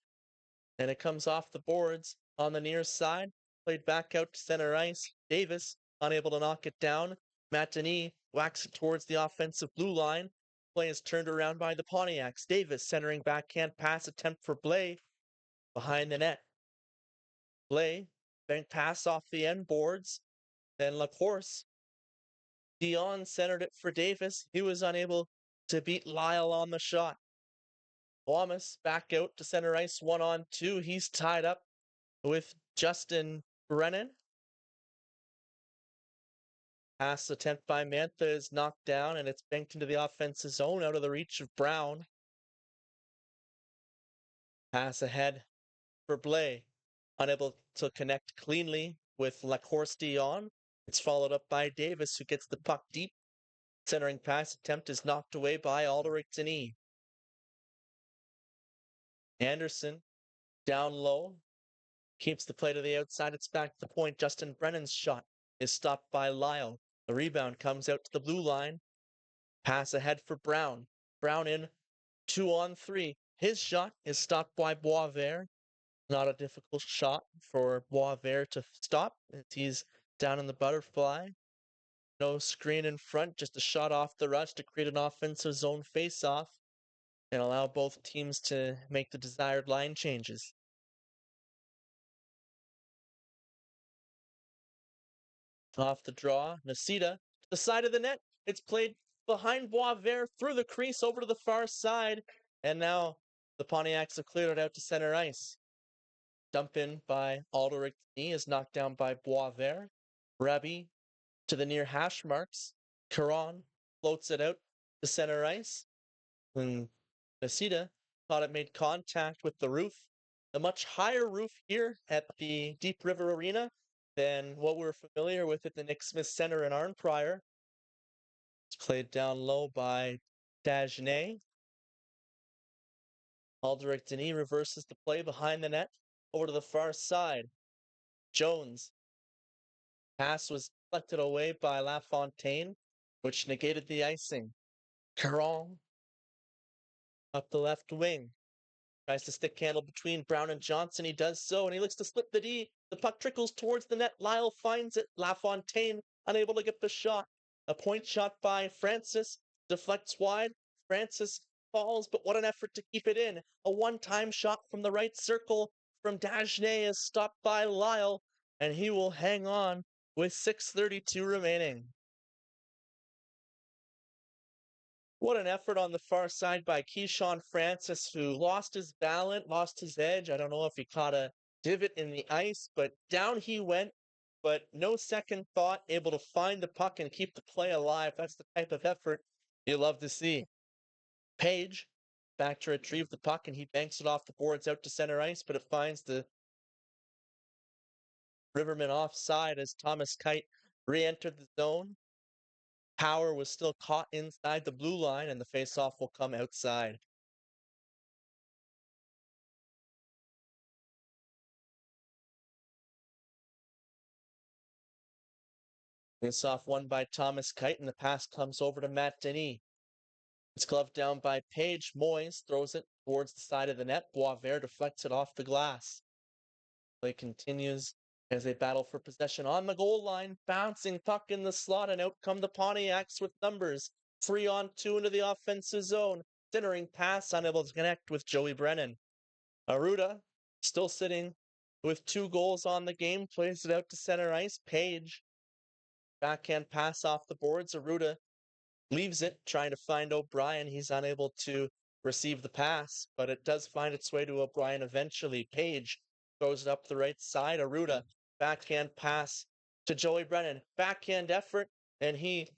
Speaker 1: And it comes off the boards on the near side. Played back out to center ice. Davis unable to knock it down. Matt Denis whacks it towards the offensive blue line. Play is turned around by the Pontiacs. Davis centering backhand pass attempt for Blay behind the net. Blay, bank pass off the end boards. Then Lacourse. Dion centered it for Davis. He was unable to beat Lyle on the shot. Wamas back out to center ice 1-on-2. He's tied up with Justin Brennan. Pass attempt by Mantha is knocked down, and it's banked into the offensive zone out of the reach of Brown. Pass ahead for Blay. Unable to connect cleanly with Lacourse Dion. It's followed up by Davis, who gets the puck deep. Centering pass attempt is knocked away by Aldrich Denis. Anderson down low. Keeps the play to the outside. It's back to the point. Justin Brennan's shot is stopped by Lyle. The rebound comes out to the blue line. Pass ahead for Brown. Brown in 2-on-3. His shot is stopped by Boisvert. Not a difficult shot for Boisvert to stop as he's down in the butterfly. No screen in front, just a shot off the rush to create an offensive zone face-off and allow both teams to make the desired line changes. Off the draw, Nasita to the side of the net. It's played behind Boisvert through the crease over to the far side, and now the Pontiacs have cleared it out to center ice. Dump in by Aldrich is knocked down by Boisvert. Rabi to the near hash marks. Caron floats it out to center ice. And Nasita thought it made contact with the roof. A much higher roof here at the Deep River Arena than what we're familiar with at the Nick Smith Center in Arnprior. It's played down low by Dagenet. Aldrich Denis reverses the play behind the net over to the far side. Jones. Pass was deflected away by LaFontaine, which negated the icing. Caron up the left wing. Tries to stick handle between Brown and Johnson. He does so, and he looks to split the D. The puck trickles towards the net. Lyle finds it. LaFontaine unable to get the shot. A point shot by Francis. Deflects wide. Francis falls, but what an effort to keep it in. A one-time shot from the right circle from Dagenet is stopped by Lyle, and he will hang on with 6:32 remaining. What an effort on the far side by Keyshawn Francis, who lost his balance, lost his edge. I don't know if he caught a divot in the ice, but down he went. But no second thought, able to find the puck and keep the play alive. That's the type of effort you love to see. Page back to retrieve the puck, and he banks it off the boards out to center ice, but it finds the Rivermen offside as Thomas Kite re-entered the zone. Power was still caught inside the blue line, and the faceoff will come outside. Faceoff won by Thomas Kite, and the pass comes over to Matt Denis. It's gloved down by Page. Moyes throws it towards the side of the net. Boisvert deflects it off the glass. Play continues as they battle for possession on the goal line. Bouncing puck in the slot, and out come the Pontiacs with numbers. 3-on-2 into the offensive zone. Centering pass, unable to connect with Joey Brennan. Aruda, still sitting with 2 goals on the game, plays it out to center ice. Page, backhand pass off the boards. Aruda leaves it, trying to find O'Brien. He's unable to receive the pass, but it does find its way to O'Brien eventually. Page throws it up the right side. Aruda, backhand pass to Joey Brennan. Backhand effort, and he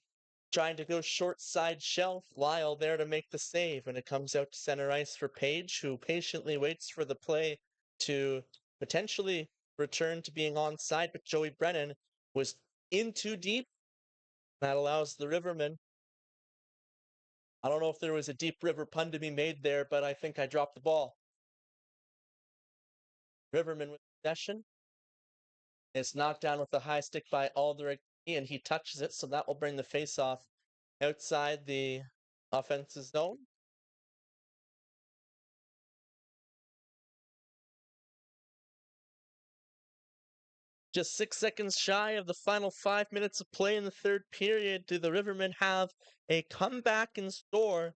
Speaker 1: trying to go short side shelf. Lyle there to make the save, and it comes out to center ice for Page, who patiently waits for the play to potentially return to being onside, but Joey Brennan was in too deep. That allows the Rivermen. I don't know if there was a deep river pun to be made there, but I think I dropped the ball. Riverman with possession. It's knocked down with a high stick by Aldrich, and he touches it, so that will bring the face-off outside the offensive zone. Just 6 seconds shy of the final 5 minutes of play in the third period. Do the Rivermen have a comeback in store?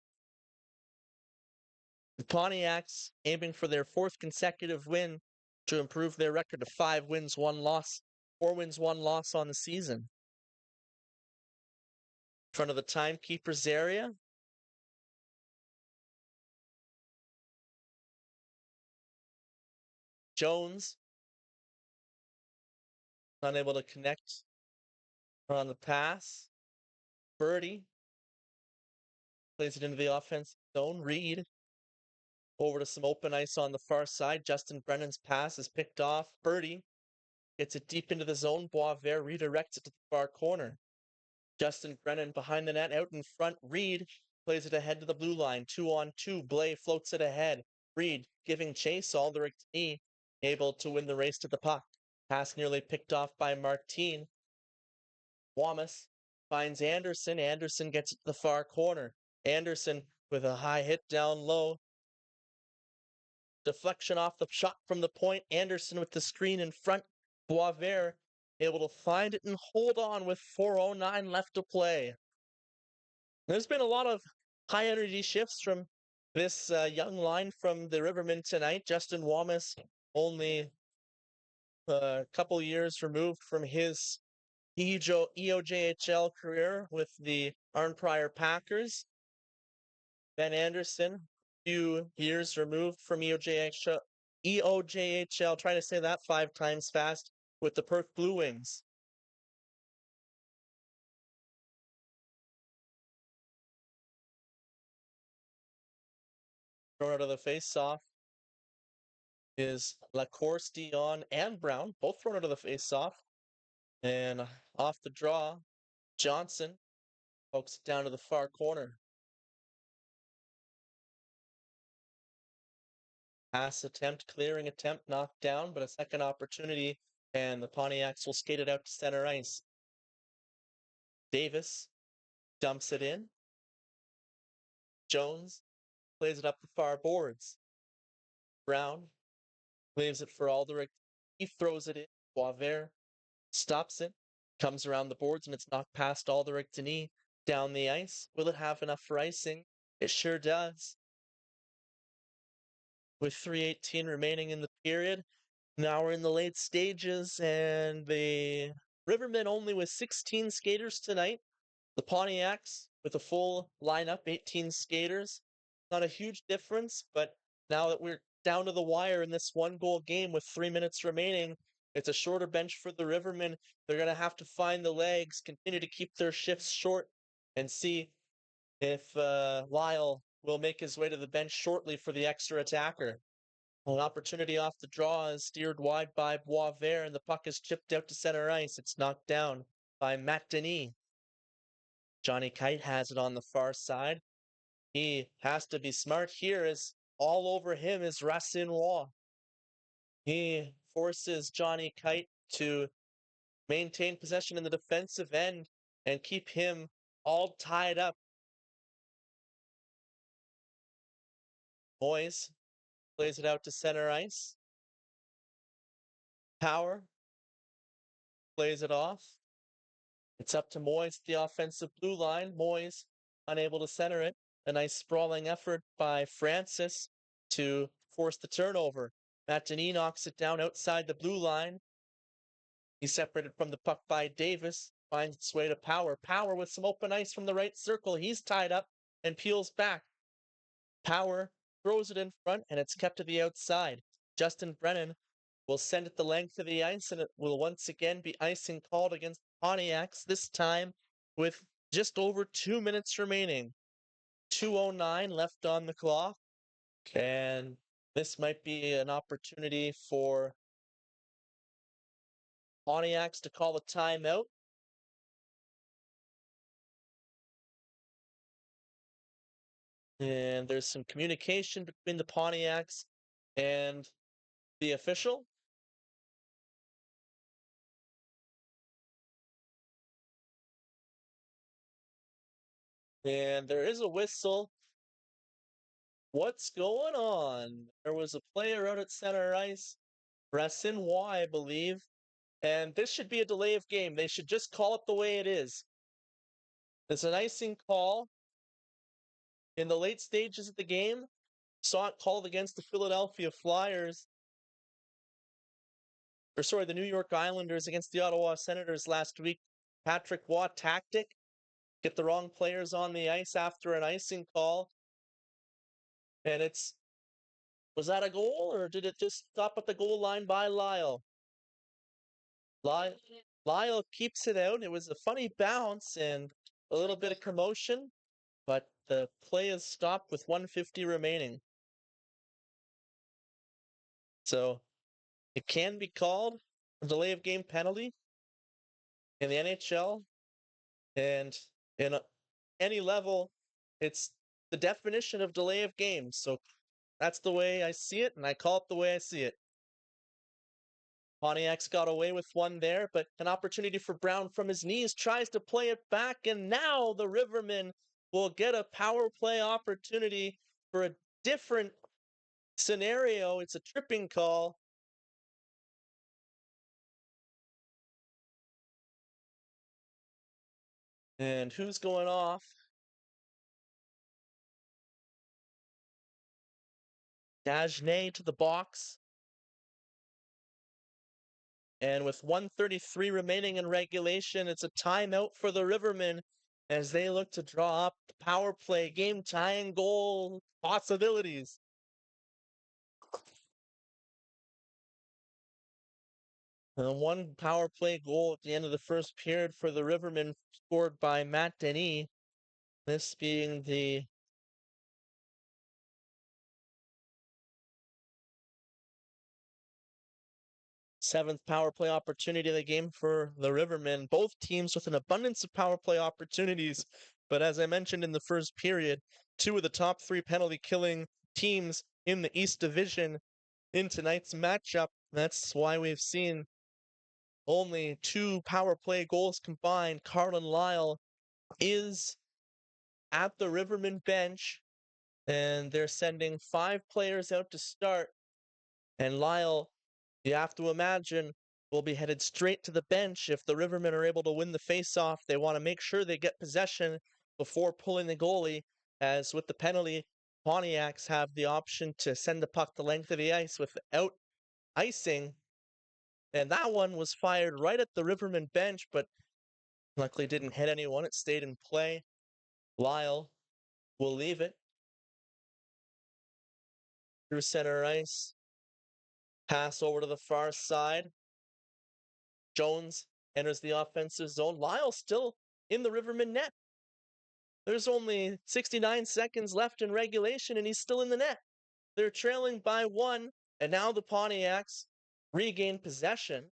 Speaker 1: The Pontiacs aiming for their 4th consecutive win to improve their record to 5 wins, 1 loss, 4 wins, 1 loss on the season. In front of the timekeeper's area. Jones unable to connect on the pass. Birdie plays it into the offensive zone. Reed over to some open ice on the far side. Justin Brennan's pass is picked off. Birdie gets it deep into the zone. Boisvert redirects it to the far corner. Justin Brennan behind the net, out in front. Reed plays it ahead to the blue line. 2-on-2. Blay floats it ahead. Reed giving chase. Aldrich Denis able to win the race to the puck. Pass nearly picked off by Martin. Wamas finds Anderson. Anderson gets it to the far corner. Anderson with a high hit down low. Deflection off the shot from the point. Anderson with the screen in front. Boisvert able to find it and hold on with 4:09 left to play. There's been a lot of high energy shifts from this young line from the Rivermen tonight. Justin Wamas, only a couple years removed from his EOJHL career with the Arnprior Packers. Ben Anderson, a few years removed from EOJHL, try to say that 5 times fast, with the Perth Blue Wings. Thrown out of the face-off is Lacourse, Dion, and Brown, both thrown out of the face-off. And off the draw, Johnson pokes it down to the far corner. Pass attempt, clearing attempt, knocked down, but a second opportunity, and the Pontiacs will skate it out to center ice. Davis dumps it in. Jones plays it up the far boards. Brown leaves it for Aldrich. He throws it in. Boisvert stops it, comes around the boards, and it's knocked past Aldrich Denis down the ice. Will it have enough for icing? It sure does. With 3:18 remaining in the period, now we're in the late stages, and the Rivermen only with 16 skaters tonight. The Pontiacs with a full lineup, 18 skaters. Not a huge difference, but now that we're down to the wire in this 1-goal game with 3 minutes remaining, it's a shorter bench for the Rivermen. They're going to have to find the legs, continue to keep their shifts short, and see if Lyle will make his way to the bench shortly for the extra attacker. An opportunity off the draw is steered wide by Boisvert, and the puck is chipped out to center ice. It's knocked down by Matt Denis. Johnny Kite has it on the far side. He has to be smart here, as all over him is Racine Roy. He forces Johnny Kite to maintain possession in the defensive end and keep him all tied up. Moyes plays it out to center ice. Power plays it off. It's up to Moyes at the offensive blue line. Moyes unable to center it. A nice sprawling effort by Francis to force the turnover. Matt Denis knocks it down outside the blue line. He's separated from the puck by Davis. Finds its way to Power. Power with some open ice from the right circle. He's tied up and peels back. Power throws it in front, and it's kept to the outside. Justin Brennan will send it the length of the ice, and it will once again be icing called against Pontiacs, this time with just over 2 minutes remaining. 2:09 left on the clock, and this might be an opportunity for Pontiacs to call a timeout. And there's some communication between the Pontiacs and the official. And there is a whistle. What's going on? There was a player out at center ice, Racine Roy, I believe, and this should be a delay of game. They should just call it the way it is. It's an icing call in the late stages of the game. Saw it called against the Philadelphia Flyers. The New York Islanders against the Ottawa Senators last week. Patrick Roy tactic. Get the wrong players on the ice after an icing call. And was that a goal, or did it just stop at the goal line by Lyle? Lyle keeps it out. It was a funny bounce and a little bit of commotion, but the play is stopped with 1:50 remaining. So it can be called a delay of game penalty in the NHL, and in any level, it's the definition of delay of game. So that's the way I see it, and I call it the way I see it. Pontiacs got away with one there, but an opportunity for Brown from his knees, tries to play it back, and now the Rivermen will get a power play opportunity for a different scenario. It's a tripping call. And who's going off? Dagenet to the box. And with 1:33 remaining in regulation, it's a timeout for the Rivermen as they look to draw up the power play game tying goal possibilities. One power play goal at the end of the first period for the Rivermen scored by Matt Denis. This being the seventh power play opportunity of the game for the Rivermen. Both teams with an abundance of power play opportunities. But as I mentioned in the first period, two of the top three penalty killing teams in the East Division in tonight's matchup. That's why we've seen only two power play goals combined. Carlin Lyle is at the Rivermen bench, and they're sending five players out to start. And Lyle, you have to imagine, will be headed straight to the bench if the Rivermen are able to win the faceoff. They want to make sure they get possession before pulling the goalie, as with the penalty, Pontiacs have the option to send the puck the length of the ice without icing. And that one was fired right at the Rivermen bench, but luckily didn't hit anyone. It stayed in play. Lyle will leave it through center ice. Pass over to the far side. Jones enters the offensive zone. Lyle still in the Rivermen net. There's only 69 seconds left in regulation, and he's still in the net. They're trailing by one, and now the Pontiacs regain possession.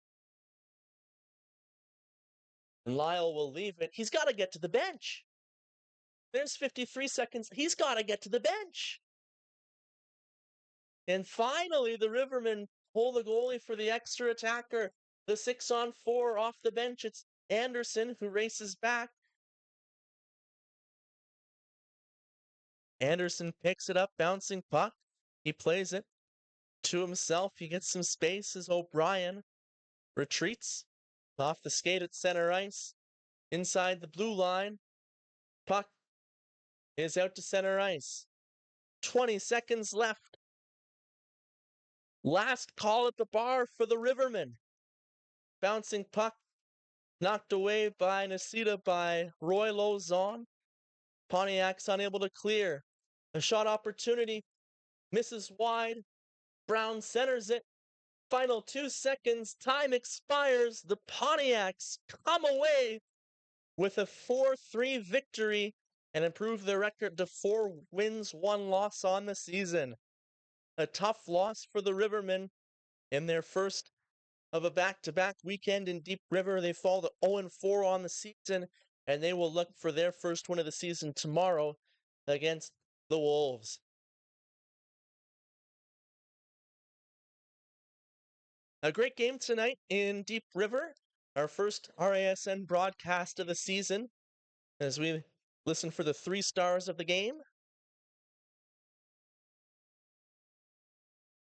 Speaker 1: And Lyle will leave it. He's got to get to the bench. There's 53 seconds. He's got to get to the bench. And finally, the Rivermen pull the goalie for the extra attacker. The 6-on-4 off the bench. It's Anderson who races back. Anderson picks it up, bouncing puck. He plays it to himself. He gets some space as O'Brien retreats off the skate at center ice. Inside the blue line, puck is out to center ice. 20 seconds left. Last call at the bar for the Rivermen. Bouncing puck knocked away by Nisita by Roy Lozon. Pontiac's unable to clear. A shot opportunity misses wide. Brown centers it. Final 2 seconds. Time expires. The Pontiacs come away with a 4-3 victory and improve their record to 4 wins, 1 loss on the season. A tough loss for the Rivermen in their first of a back-to-back weekend in Deep River. They fall to 0-4 on the season, and they will look for their first win of the season tomorrow against the Wolves. A great game tonight in Deep River, our first RASN broadcast of the season, as we listen for the 3 stars of the game.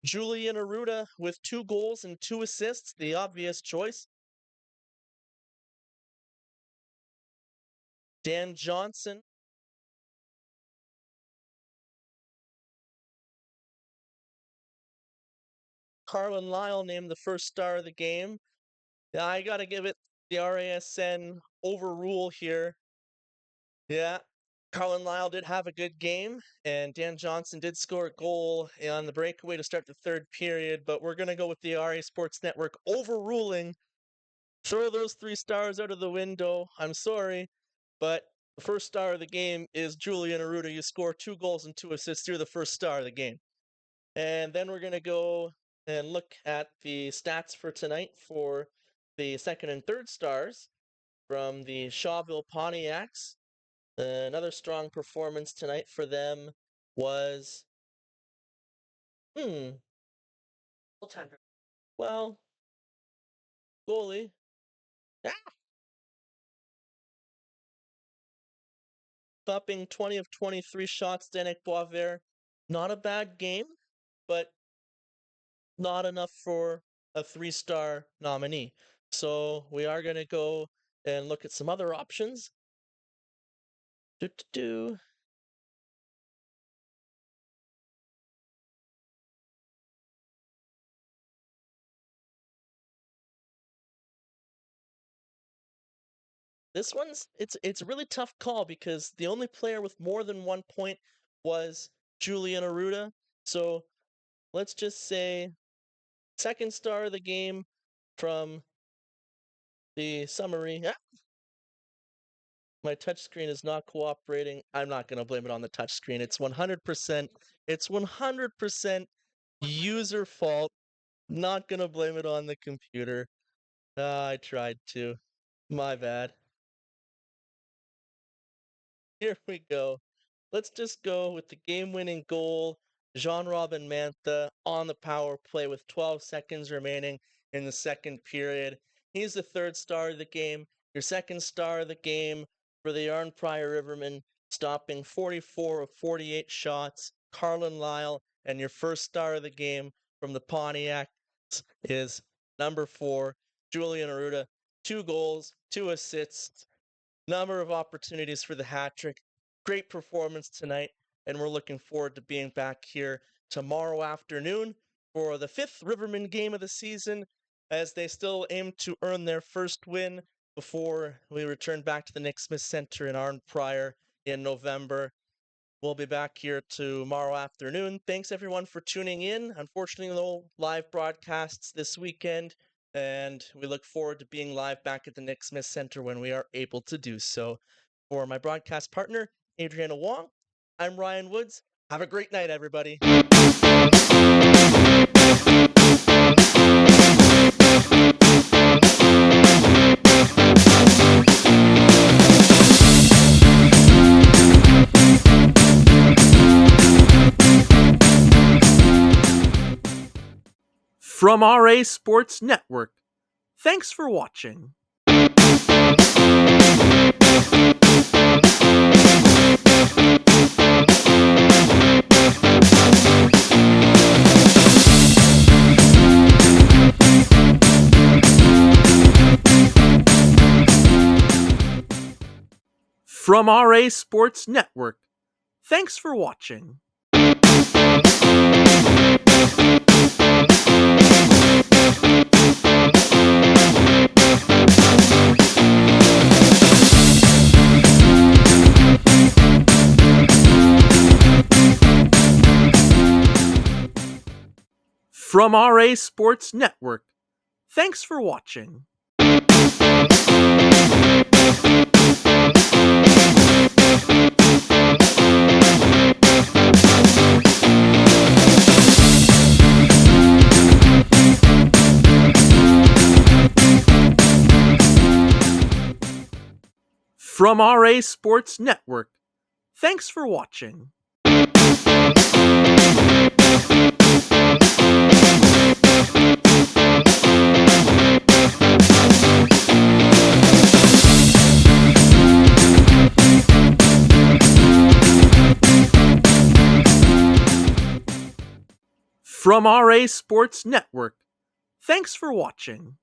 Speaker 1: Julian Aruda with 2 goals and 2 assists, the obvious choice. Dan Johnson, Carlin Lyle named the first star of the game. Yeah, I gotta give it the RASN overrule here. Yeah, Carlin Lyle did have a good game, and Dan Johnson did score a goal on the breakaway to start the third period, but we're gonna go with the RA Sports Network overruling. Throw those 3 stars out of the window. I'm sorry, but the first star of the game is Julian Aruda. You score 2 goals and 2 assists. You're the first star of the game. And then we're going to go and look at the stats for tonight for the second and third stars from the Shawville Pontiacs. Another strong performance tonight for them was, well, goalie. Stopping 20 of 23 shots, Danik Boisvert. Not a bad game, but not enough for a 3-star nominee. So we are going to go and look at some other options. This one's it's a really tough call because the only player with more than 1 point was Julian Arruda. So let's just say second star of the game from the summary. My touchscreen is not cooperating. I'm not going to blame it on the touchscreen. It's 100% user fault. Not going to blame it on the computer. I tried to. My bad. Here we go. Let's just go with the game-winning goal. Jean-Robin Mantha on the power play with 12 seconds remaining in the second period. He's the third star of the game. Your second star of the game for the Arnprior Rivermen, stopping 44 of 48 shots, Carlin Lyle. And your first star of the game from the Pontiacs is number 4, Julian Arruda. 2 goals, 2 assists, number of opportunities for the hat trick. Great performance tonight, and we're looking forward to being back here tomorrow afternoon for the 5th Riverman game of the season, as they still aim to earn their first win before we return back to the Nick Smith Center in Arnprior in November. We'll be back here tomorrow afternoon. Thanks everyone for tuning in. Unfortunately, no live broadcasts this weekend, and we look forward to being live back at the Nick Smith Center when we are able to do so. For my broadcast partner, Adriana Wong, I'm Ryan Woods. Have a great night, everybody. From RA Sports Network, thanks for watching. From RA Sports Network, thanks for watching. From RA Sports Network, thanks for watching. From RA Sports Network, thanks for watching. From RA Sports Network, thanks for watching.